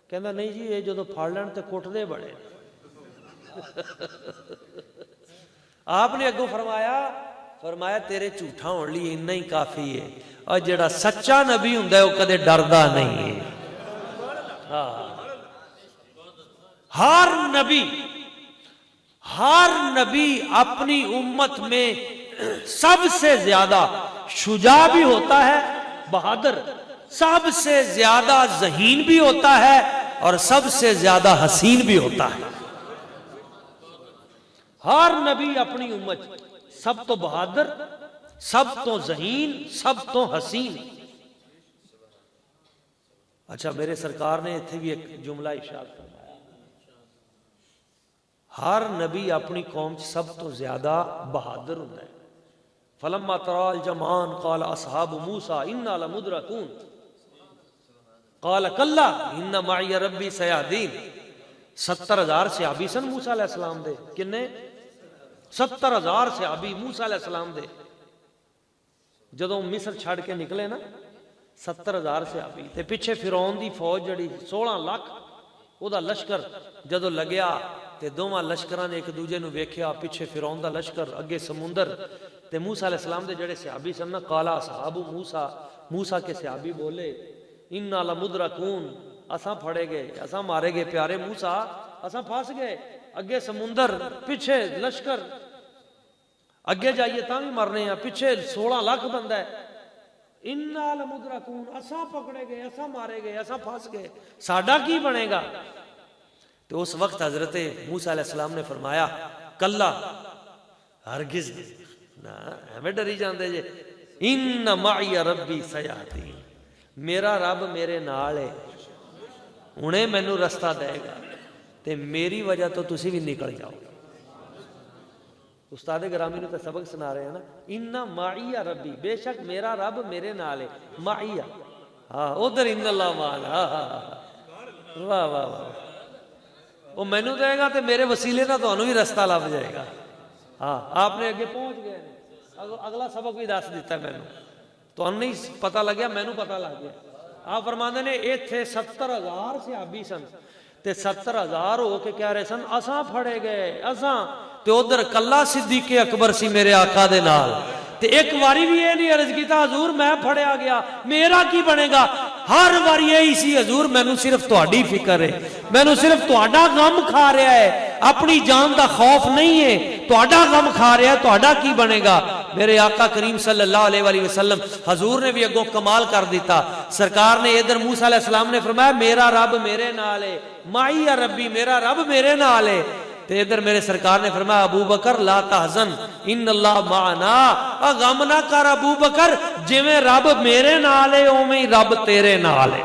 کہندا نہیں جی یہ جدو پھڑ لین تے کٹدے بڑے. آپ نے اگوں فرمایا تیرے جھوٹا ہون لئی اتنا ہی کافی ہے, اور جڑا سچا نبی ہوندا ہے وہ کدے ڈردا نہیں ہے. ہر نبی اپنی امت میں سب سے زیادہ شجاع بھی ہوتا ہے, بہادر, سب سے زیادہ ذہین بھی ہوتا ہے, اور سب سے زیادہ حسین بھی ہوتا ہے. ہر نبی اپنی امت سب تو بہادر, سب تو ذہین, سب تو حسین. اچھا میرے سرکار نے اتنے بھی ایک جملہ ارشاد فرمایا, ہر نبی اپنی قوم سب تو زیادہ بہادر ہوتا ہے. فلما ترى الجمعان قال اصحاب موسیٰ انا لمدرکون قال کلا ان معی ربی سیہدین. 70,000 صحابی سن موسیٰ علیہ السلام دے. کنے؟ 70,000 صحابی موسیٰ علیہ السلام دے. جدوں مصر چھڑ کے نکلے نا 70,000 صحابی تے پیچھے فرعون دی فوج جڑی 16 لاکھ او دا لشکر جدوں لگیا تے دوواں لشکراں نے ایک دوجے نو ویکھیا, پیچھے فرعون دا لشکر اگے سمندر تے موسیٰ علیہ السلام دے جڑے صحابی سن نا قالا اصحاب موسیٰ, موسیٰ کے صحابی بولے انا لمدرکون, اساں پھڑے گئے, اساں مارے گئے پیارے موسیٰ, اساں پھنس گئے, اگے سمندر پیچھے لشکر, اگے جائیے تاں بھی مرنے ہیں, پیچھے 16 لاکھ بندہ ہے. انا لمدرکون, اساں پکڑے گئے, اساں مارے گئے, اساں پھنس گئے, ساڈا کی بنے گا؟ تو اس وقت حضرت موسیٰ علیہ السلام نے فرمایا کلا, ہرگز نہ ہمیں ڈری جاندے جے, ان معی ربی سیہدین, میرا رب میرے نال ہے, انہیں مینوں رستہ دے گا تے میری وجہ تو تسی بھی نکل جاؤ. استاد گرامی نے تو سبق سنا رہے ہیں نا, ان معی ربی, بے شک میرا رب میرے نال ہے. معی, ہاں ادھر ان اللہ معنا, واہ واہ واہ, وہ مینوں دے گا تے میرے وسیلے نہ تانوں بھی رستہ لب جائے گا. ہاں آپ نے اگے پہنچ گئے, اگلا سبق بھی دس دیتا ہے مینوں, تو نہیں پتہ لگیا, مینوں پتہ لگ گیا. آپ فرماندے نے ایتھے 70,000 صحابی سن تے 70,000 ہو کے کہہ رہے سن اساں پھڑے گئے, اساں تے ادھر کلا صدیق اکبر سی میرے آقا دے نال, تے ایک واری بھی یہ نہیں عرض کیتا حضور میں پھڑیا گیا میرا کی بنے گا. ہر واری یہی سی حضور مینوں صرف تہاڈی فکر ہے, مینوں صرف تہاڈا غم کھا رہا ہے, اپنی جان دا خوف نہیں ہے, تہاڈا غم کھا رہا ہے, تہاڈا کی بنے گا. میرے آقا کریم صلی اللہ علیہ وآلہ وسلم حضور نے بھی اگوں کمال کر دیتا. سرکار نے ادھر موسیٰ علیہ السلام نے فرمایا میرا رب میرے نال ہے, معی ربی, میرا رب میرے نال ہے. تے ادھر میرے سرکار نے فرمایا ابو بکر لا تحزن ان اللہ معنا, غم نہ کر ابو بکر, جویں رب میرے نال ہے اوویں ہی رب تیرے نال ہے.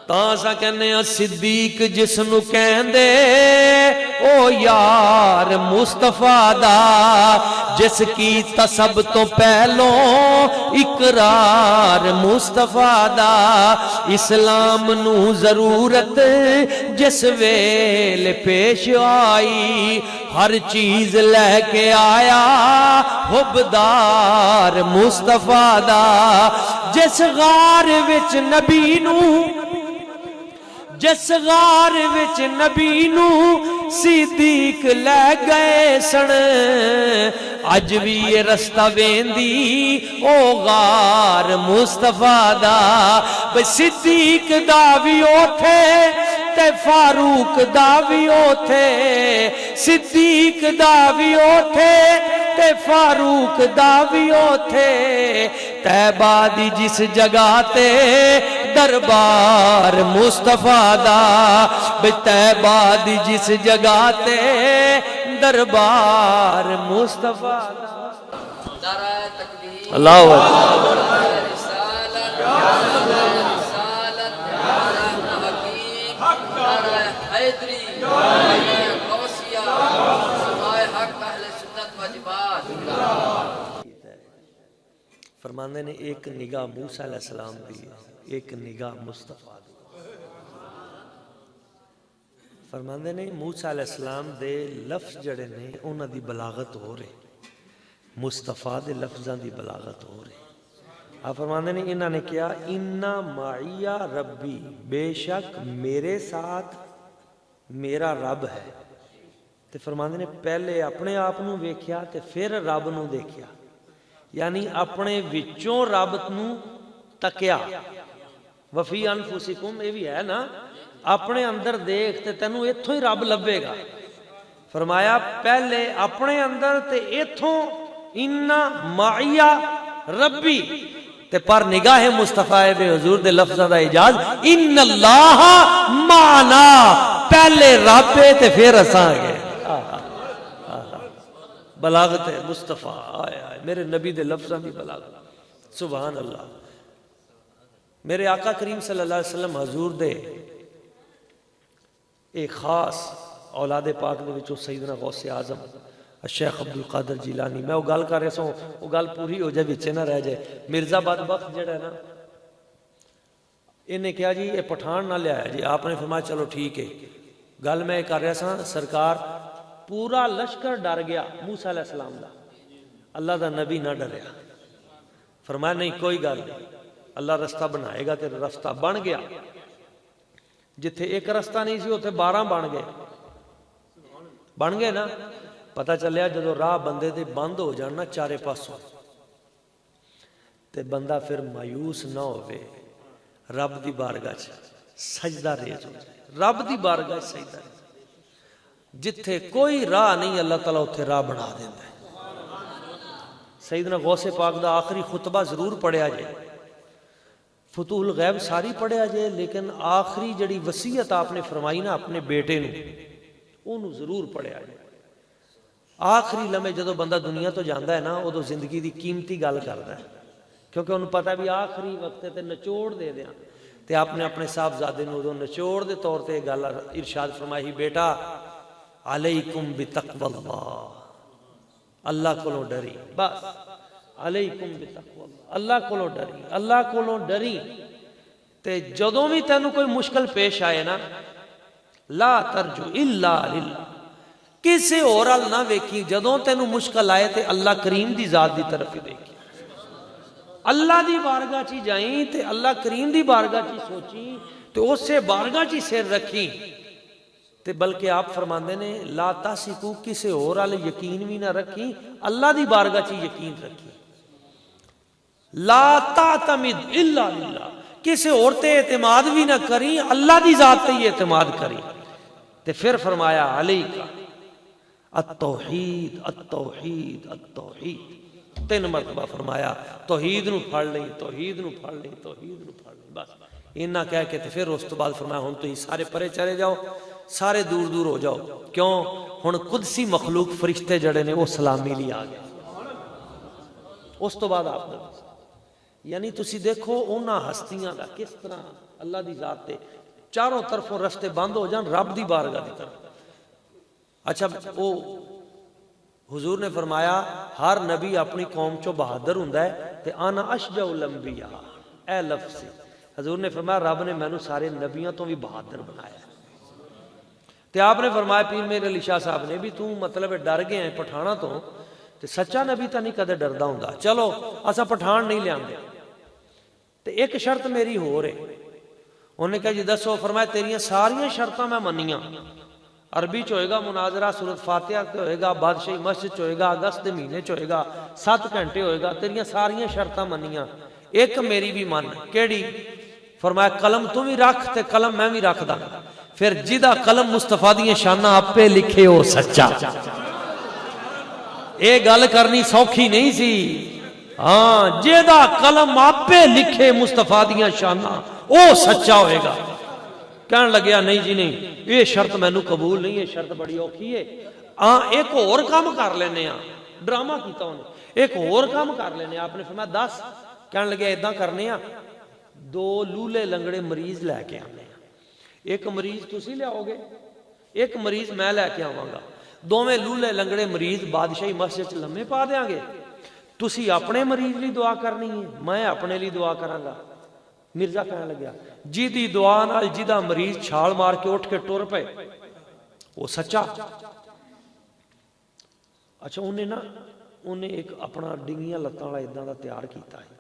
تاں اساں کہنے ہاں صدیق جس نو کہندے او یار مصطفیٰ دا, جس کیتا سب تو پہلوں اقرار مصطفیٰ دا, اسلام نو ضرورت جس ویل پیش آئی, ہر چیز لے کے آیا حبدار مصطفیٰ دا. جس غار وچ نبی نو, جس غار وچ نبی نو صدیق لے گئے سن, اج بھی یہ رستہ ویندی او غار مصطفیٰ دا بے صدیق دا بھی اوتھے تے فاروق دا بھی اوتھے صدیق دا بھی اوتھے تے فاروق دا بھی اوتھے طیبہ دی جس جگہ تے دربار مصطفیٰ دا بے طیبہ دی جس جگہ تے دربار مصطفیٰ دا اللہ اکبر فرماندے نے ایک نگاہ موسیٰ علیہ السلام دی ایک نگاہ مصطفیٰ دی فرماندے نے موسیٰ علیہ السلام دے لفظ جڑے نے انہاں دی بلاغت ہو رہے مصطفیٰ دے لفظاں دی بلاغت ہو رہے آپ فرماندے نے انہاں نے کیا اِنَّا مَعِيَّ ربی بے شک میرے ساتھ میرا رب ہے تے فرماندے نے پہلے اپنے آپ نو ویکھیا تے پھر رب نو دیکھیا یعنی اپنے وچوں رب نو تکیا وفی انفسکم یہ بھی ہے نا اپنے اندر دیکھ تے تینوں ایتھوں ہی رب لبے گا فرمایا پہلے اپنے اندر تے ایتھوں اِنَّا مَعِيَ ربی تے پر نگاہ مصطفیٰ بے حضور دے لفظاں دا اجاز ان اللہ معنا پہلے رب تے پھر اساں گے بلاغت مصطفیٰ آیا ہے میرے نبی دے لفظاں دی بلاغت سبحان اللہ میرے آقا کریم صلی اللہ علیہ وسلم حضور دے ایک خاص اولاد پاک دے وچوں سیدنا غوث اعظم الشیخ عبدالقادر جیلانی میں وہ گل کر رہا سوں وہ گل پوری ہو جائے بچے نہ رہ جائے مرزا بدبخت جڑا ہے نا انہیں کہا جی یہ پٹھان نہ لیا ہے جی آپ نے فرمایا چلو ٹھیک ہے گل میں کر رہا سا سرکار پورا لشکر ڈر گیا موسیٰ علیہ السلام دا اللہ دا نبی نہ ڈریا فرمایا نہیں کوئی گل نہیں اللہ رستہ بنائے گا تیرا رستہ بن گیا جتھے ایک رستہ نہیں سی اتھے 12 بن گئے نا پتہ چلیا جدو راہ بندے دے بند ہو جانا چارے پاسوں تے بندہ پھر مایوس نہ ہوئے رب دی بارگاہ سجدہ ریز ہو جائے رب دی بارگاہ سجدہ ریز جتھے کوئی راہ نہیں اللہ تعالیٰ اتھے راہ بنا دیتا ہے سیدنا غوث پاک دا آخری خطبہ ضرور پڑھیا جائے فتوح الغیب ساری پڑھیا جائے لیکن آخری جڑی وصیت آپ نے فرمائی نا اپنے بیٹے نے انہوں ضرور پڑھیا جائے آخری لمحے جدو بندہ دنیا تو جاندا ہے نا وہ تو زندگی دی قیمتی گل کردا ہے کیونکہ انہوں پتہ بھی آخری وقت تے نچوڑ دے دیاں تے آپ نے اپنے صاحبزادے نوں ادوں نچوڑ دے طور تے گل ارشاد فرمائی بیٹا علیکم بتقوی اللہ کولوں ڈری بس علیکم بتقوی اللہ کولوں ڈری اللہ کولوں ڈری تے جدوں بھی تینوں کوئی مشکل پیش آئے نا لا ترجو الا للہ کسے اور ال نہ ویکھی جدوں تینوں مشکل آئے تے اللہ کریم دی ذات دی طرف ہی دیکھی اللہ دی بارگاہ چی جائیں تے اللہ کریم دی بارگاہ چی سوچیں تے اس سے بارگاہ چی سر رکھیں تے بلکہ آپ فرماندے نے لا تاسکو کسے اور ال یقین بھی نہ رکھیں اللہ دی بارگاہ چی یقین رکھیں لا تعتمد الا للہ کسے اور تے اعتماد بھی نہ کریں اللہ دی ذات تے اعتماد کریں تے پھر فرمایا علیکہ التوحید التوحید التوحید 3 مرتبہ فرمایا توحید نو پڑھ لیں توحید نو پڑھ لیں توحید نو پڑھ لیں بس انہاں کہہ کے پھر اس تو بعد فرمایا ہن تو ہی سارے پرے چلے جاؤ سارے دور دور ہو جاؤ کیوں ہن قدسی مخلوق فرشتے جڑے نے وہ سلامی لی آ گئے اس تو بعد آپ نے یعنی تسی دیکھو انہاں ہستیاں دا کس طرح اللہ دی ذات تے چاروں طرفوں رستے بند ہو جان رب دی بارگاہ دی طرف اچھا وہ حضور نے فرمایا ہر نبی اپنی قوم چو بہادر ہوندا ہے تے انا اشجع الانبیاء اے لفظ سے حضور نے فرمایا رب نے مینوں سارے نبیوں تو بھی بہادر بنایا ہے تے آپ نے فرمایا پیر میرے علی شاہ صاحب نے بھی تو مطلب ڈر گئے ہیں پٹھانا تو تے سچا نبی تا نہیں کدے ڈردا ہوندا چلو اسا پٹھان نہیں لیاندے تے ایک شرط میری ہو رہے انہوں نے کہا جی دسو فرمایا تیریاں ساریاں شرطاں میں منیاں عربی چ ہوئے گا مناظرہ سورت فاتحہ تے ہوئے گا بادشاہی مسجد چ ہوئے گا اگست دے مہینے چ ہوئے گا 7 گھنٹے ہوئے گا تیریاں ساریاں شرطاں منیاں ایک میری بھی من کیڑی فرمایا قلم تو بھی رکھ تے قلم میں بھی رکھ دا پھر جدا قلم مصطفیٰ دیاں شاناں آپے لکھے ہو سچا اے گل کرنی سوکھی نہیں سی ہاں جدا قلم آپے لکھے مصطفیٰ دیاں شاناں او سچا ہوئے گا کہن لگیا نہیں جی نہیں یہ شرط میں نو قبول نہیں ہے شرط بڑی اوکھی ہے ایک اور کام کر لینے ڈرامہ کیتا انہیں ایک اور کام کر لینے آپ نے فرمایا 10 کہن لگیا ادھا کرنے 2 لولے لنگڑے مریض لے کے آنے ایک مریض تسی لے آؤ گے ایک مریض میں لے کے آواں گا دوویں لولے لنگڑے مریض بادشاہی مسجد لمحے پا دیاں گے تسی اپنے مریض لی دعا کرنی ہے میں اپنے لی دعا کراں گا مرزا کہنے لگیا جیدی دعا نال جیدہ مریض چھال مار کے اٹھ کے ٹر پے وہ سچا اچھا انہیں ایک اپنا ڈنگیاں لتاں والا اداں دا تیار کیتا ہے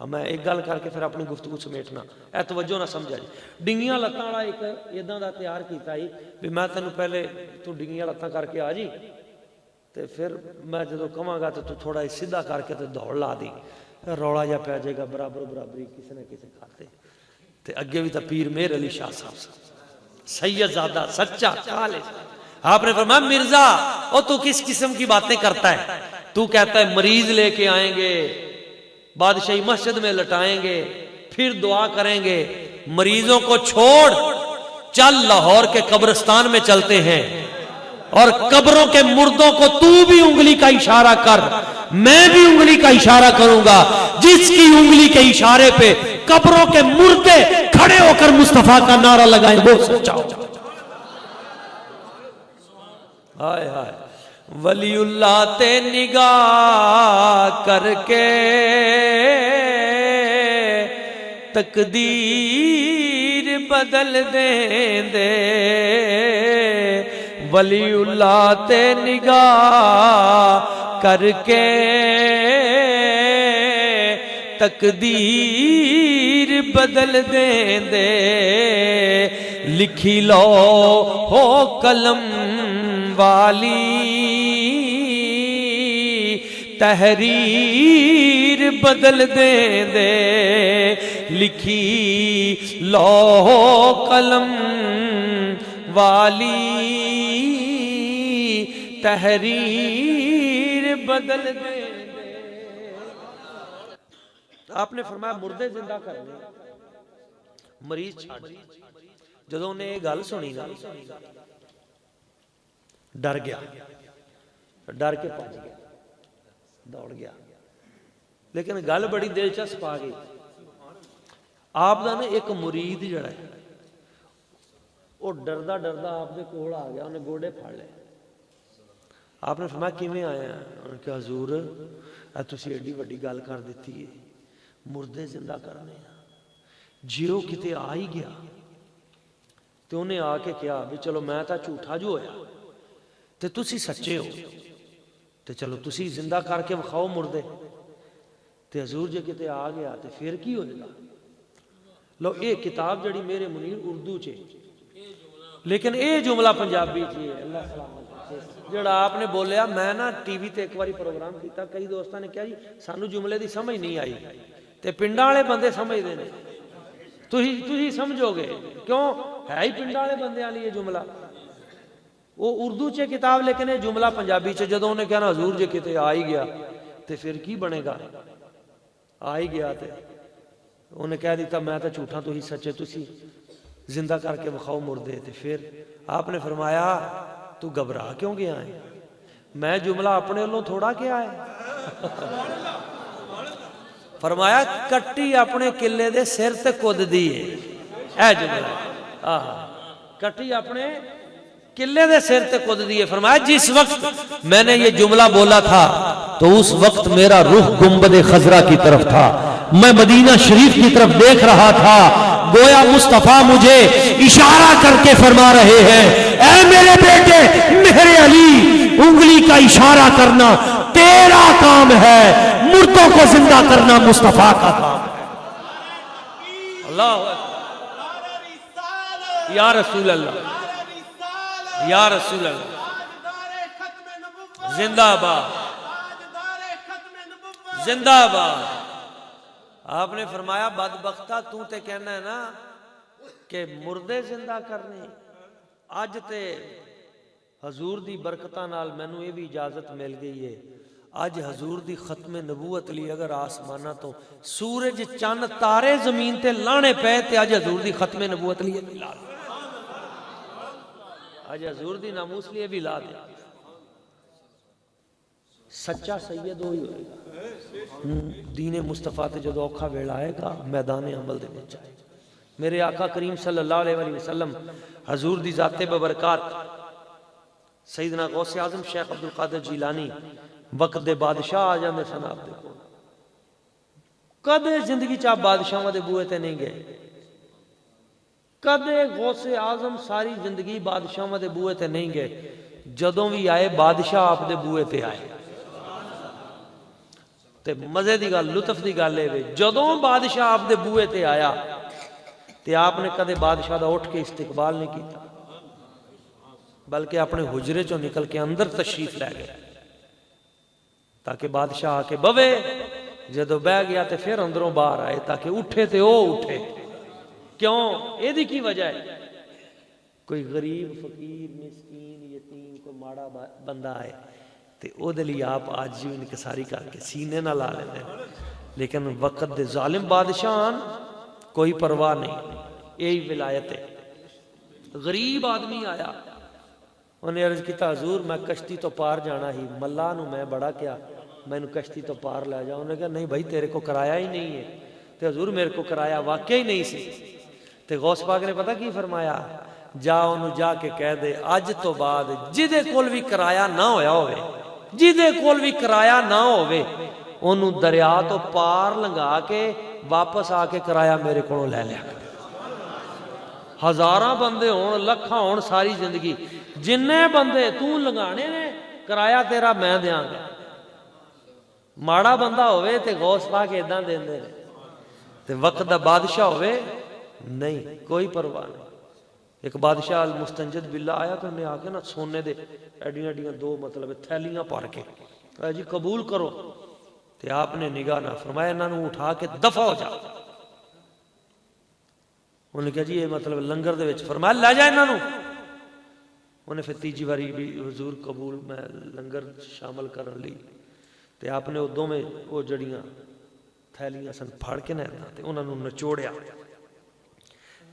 میں ایک گل کر کے پھر اپنی گفتگو سمیٹنا اے توجہ نہ سمجھا جی ڈنگیاں لتاں والا ایک اداں دا تیار کیتا ہے بھی میں تینوں پہلے تو ڈنگیاں لتاں کر کے آ جی تے پھر میں جدوں کہاں گا تو تھوڑا سیدھا کر کے تے دوڑ لا دی روڑا جا پہ جائے گا برابر برابری کسی نہ کسی کھاتے تے اگے بھی تا پیر میر علی شاہ صاحب سید زادہ سچا خالص آپ نے فرمایا مرزا او تو کس قسم کی باتیں کرتا ہے تو کہتا ہے مریض لے کے آئیں گے بادشاہی مسجد میں لٹائیں گے پھر دعا کریں گے مریضوں کو چھوڑ چل لاہور کے قبرستان میں چلتے ہیں اور قبروں کے مردوں کو تو بھی انگلی کا اشارہ کر میں بھی انگلی کا اشارہ کروں گا جس کی انگلی کے اشارے پہ قبروں کے مردے کھڑے ہو کر مصطفیٰ کا نعرہ لگائیں وہ سچا ہو ہائے ہائے ولی اللہ تے نگاہ کر کے تقدیر بدل دیں دے ولی اللہ تے نگاہ کر کے تقدیر بدل دیں دے لکھی لو ہو قلم والی تحریر بدل دیں دے لکھی لو قلم والی تحریر بدل دیں دے آپ نے فرمایا مردے زندہ کرنے مریض چھاڑ جدوں نے یہ گل سنی نا ڈر گیا ڈر کے پاج گیا دوڑ گیا لیکن گل بڑی دلچسپ آ گئی آپ دا نے ایک مرید جڑا ہے وہ ڈردا ڈردا آپ دے کول آ گیا انہیں گوڑے پھاڑ لے آپ نے فرمایا کیویں آیا انہوں نے کہا حضور اے تسی ایڈی وڈی گل کر دیتی ہے مردے زندہ کرنے جیو کتے آ ہی گیا تو انہیں آ کے کیا بھی چلو میں تا جھوٹا جو ہویا تے تسی سچے ہو تے چلو تسی زندہ کر کے وکھاؤ مردے تے حضور جے کتے آ گیا تے پھر کی ہوئے گا لو اے کتاب جڑی میرے منیر اردو چے لیکن اے جملہ پنجابی چے اللہ سلامت جڑا آپ نے بولیا میں نا ٹی وی تے ایک باری پروگرام کیتا کئی دوستاں نے کہا جی سانو جملے دی سمجھ نہیں آئی تے پنڈاں والے بندے سمجھ دے نے تسی سمجھو گے کیوں ہے ہی پنڈاں والے بندے والی یہ جملہ وہ اردو چے کتاب لیکن یہ جملہ پنجابی چے جدوں نے کہنا حضور جے کتے آ ہی گیا تے پھر کی بنے گا آ ہی گیا تے انہیں کہہ دیتا میں تو جھوٹا تو ہی سچے تسی زندہ کر کے بخاؤ مردے تے پھر آپ نے فرمایا تو گھبرا کیوں گیا ہے میں جملہ اپنے لوں تھوڑا کیا ہے فرمایا کٹی اپنے قلعے دے سر تے کود دیئے اے جملہ کٹی اپنے قلعے دے سر تے کود دیئے فرمایا جس وقت میں نے یہ جملہ بولا تھا تو اس وقت میرا رخ گنبد خضرا کی طرف تھا میں مدینہ شریف کی طرف دیکھ رہا تھا گویا مصطفیٰ مجھے اشارہ کر کے فرما رہے ہیں اے میرے بیٹے میرے علی انگلی کا اشارہ کرنا تیرا کام ہے مردوں کو زندہ کرنا مصطفیٰ کا کام ہے اللہ یا رسول اللہ یا رسول اللہ زندہ باد زندہ باد۔ آپ نے فرمایا بدبختہ تو تے کہنا ہے نا کہ مردے زندہ کرنے، اج تے حضور دی برکتاں نال مینوں یہ بھی اجازت مل گئی ہے، اج حضور دی ختم نبوت لی اگر آسمانہ تو سورج چند تارے زمین تے لانے پے تے اج حضور دی ختم نبوت لی بھی لا دے، اج حضور دی ناموس لیے بھی لا دے۔ سچا سید وہی ہوئے گا دین مصطفیٰ تے جدو اوکھا ویلا آئے گا میدان عمل دے وچ آئے گا۔ میرے آقا کریم صلی اللہ علیہ وآلہ وسلم حضور دی ذات ببرکات سیدنا غوث اعظم شیخ عبدالقادر جیلانی وقت دے بادشاہ آ جاندے سن آپ دے کول، کدے زندگی چاہ بادشاہاں دے بوئے تے نہیں گئے، کدے غوث اعظم ساری زندگی بادشاہاں دے بوئے تے نہیں گئے، جدوں بھی آئے بادشاہ آپ دے بوئے تے آئے۔ تے مزے دی گل لطف دی گل ہے جدوں بادشاہ آپ دے بوئے تے آیا تے آپ نے کدے بادشاہ دا اٹھ کے استقبال نہیں کیتا، بلکہ اپنے حجرے چوں نکل کے اندر تشریف لے گئے تاکہ بادشاہ آ کے بوے، جدو بہ گیا تے پھر اندروں باہر آئے تاکہ اٹھے تے او اٹھے۔ کیوں؟ یہ دی کی وجہ ہے کوئی غریب فقیر مسکین یتیم کوئی ماڑا بندہ آئے تے او دے لیے آپ آج جو انکساری کر کے سینے نہ لا لیتے، لیکن وقت دے ظالم بادشاہان کوئی پرواہ نہیں، یہی ولایت ہے۔ غریب آدمی آیا، انہیں عرض کیتا حضور میں کشتی تو پار جانا ہی، ملا نو میں بڑا کیا میں نو کشتی تو پار لے جاؤں، انہیں کہا نہیں بھائی تیرے کو کرایا ہی نہیں ہے، تے حضور میرے کو کرایا واقعی نہیں سی، تے غوث پاک نے پتہ کی فرمایا جا انہوں جا کے کہہ دے اج تو بعد جدے کول بھی کرایا نہ ہویا ہوئے، جدے کول بھی کرایا نہ ہوئے انہوں دریا تو پار لنگا کے واپس آ کے کرایا میرے کو لے لیا۔ ہزاراں بندے ہون لکھاں ہون ساری زندگی جننے بندے تو لنگانے نے کرایا تیرا میں دیاں گا، ماڑا بندہ ہوئے تے غوث پاک ایداں دین دے تے وقت دا بادشاہ ہوئے نہیں کوئی پرواہ نہیں۔ ایک بادشاہ المستنجد باللہ آیا تو انہیں آگے نا سونے دے ایڈیاں ایڈیاں دو مطلب تھیلیاں پار کے جی قبول کرو، تے آپ نے نگاہ نہ فرمایا انہوں نے اٹھا کے دفع ہو جا، انہوں نے کہا جی یہ مطلب لنگر دے وچ، فرمایا لے جائے انہوں نے، انہیں پھر تیجی باری بھی حضور قبول میں لنگر شامل کرن لی تے آپ نے ادوں میں وہ جڑیاں تھیلیاں سن پھاڑ کے نہ تے انہوں نے نچوڑیا،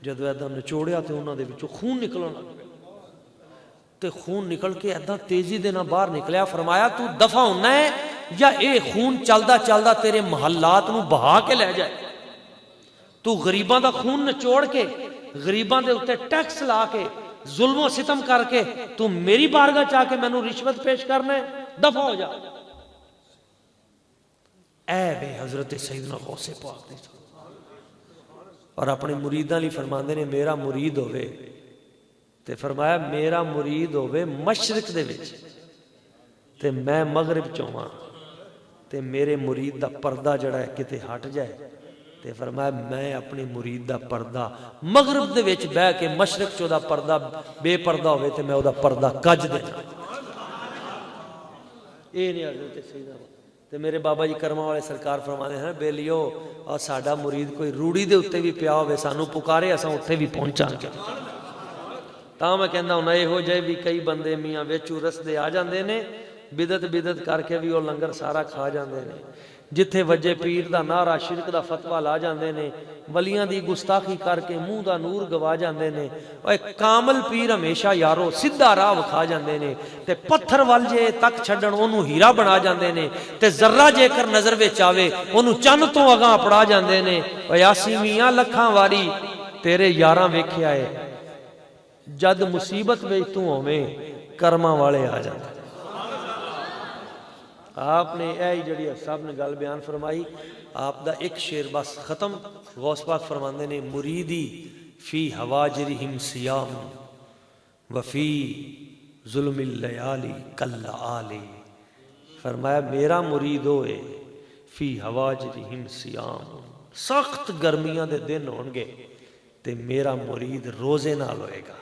جدو ایدہ نچوڑیا تے انہوں نے بچو خون نکلنا لگ گیا تے خون نکل کے ایدہ تیزی دینا باہر نکلیا، فرمایا تو دفع ہونا ہے یا اے خون چلدا چلدا تیرے محلات نو بہا کے لے جائے، تو غریباں دا خون نچوڑ کے غریباں دے اتے ٹیکس لا کے ظلم و ستم کر کے تو میری بارگاہ چاہ کے میں نو رشوت پیش کرنا ہے، دفع ہو جا۔ اے بے حضرت سیدنا غوث پاک دی اور اپنے مریداں لی فرماندے نے میرا مرید ہوئے تے فرمایا میرا مرید ہوئے مشرق دے وچ تے میں مغرب چوہاں تے میرے مرید دا پردہ جڑا ہے کتے ہٹ جائے تے فرمایا میں اپنی مرید دا پردہ مغرب دے وچ بہ کے مشرق چو دا پردہ بے پردہ ہوئے تے میں او دا پردہ کج دینا۔ اے نہیں حضرت سیدنا تے میرے بابا جی کرمہ والے سرکار فرمانے ہیں بے لیو اور ساڈا مرید کوئی روڑی دے اتے بھی پیا ہوئے سانو پکارے اساں اتے بھی پہنچا کے تاں میں کہندا ہوں اے ہو جائے بھی کئی بندے میاں وچ رس دے آ جاندے نے بدت کر کے بھی وہ لنگر سارا کھا جاندے نے، جتھے وجہ پیر دا نعرہ شرک دا فتوہ لا جاندے نے، ولیاں دی گستاخی کر کے منہ دا نور گوا جاندے نے، اور کامل پیر ہمیشہ یارو سدھا راہ وکھا جاندے نے تے پتھر ول جے تک چھڈن اونوں ہیرا بنا جاندے نے تے ذرہ جے کر نظر وچ آوے اونوں چن تو اگاں اپڑا جاندے نے۔ او یاسی میاں لکھاں واری تیرے یاراں ویکھیا اے جد مصیبت وچ تو ہوویں کرماں والے آ جاندے۔ آپ نے اے جڑی صاحب نے گل بیان فرمائی، آپ دا ایک شعر بس ختم، غوث پاک فرماندے نے مریدی فی ہواجرہم سیام وفی ظلم اللیالی کالآلی، فرمایا میرا مرید ہوئے فی ہواجرہم سیام، سخت گرمیاں دے دن ہونگے تے میرا مرید روزے نال ہوئے گا۔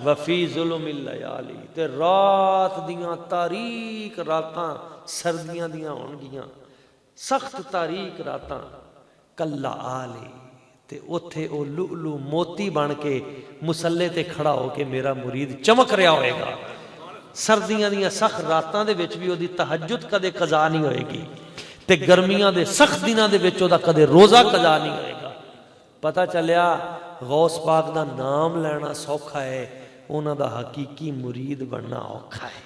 وفی ظلم اللیالی تے رات دیاں تاریک راتاں سردیاں دیاں ہون گیاں سخت تاریک راتاں کلا آلی تے اتھے او لؤلؤ موتی بن کے مسلے تے کھڑا ہو کے میرا مرید چمک رہا ہوئے گا سردیاں دیاں سخت راتاں دے وچ بھی او دی تہجد کدے قضا نہیں ہوئے گی تے گرمیاں دے سخت دناں دے وچ او دا کدے روزہ قضا نہیں ہوئے گا پتہ چلیا غوث پاک دا نام لینا سوکھا ہے انہاں دا حقیقی مرید بننا اوکھا ہے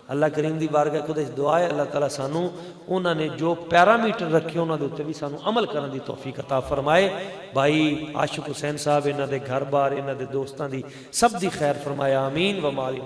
اللہ کریم دی بارگاہ خدا دعا ہے اللہ تعالیٰ سانو انہاں نے جو پیرامیٹر رکھے انہاں دے اوتے بھی سانو عمل کرن دی توفیق عطا فرمائے بھائی عاشق حسین صاحب انہاں دے گھر بار انہاں دے دوستاں دی سب دی خیر فرمایا آمین و مالی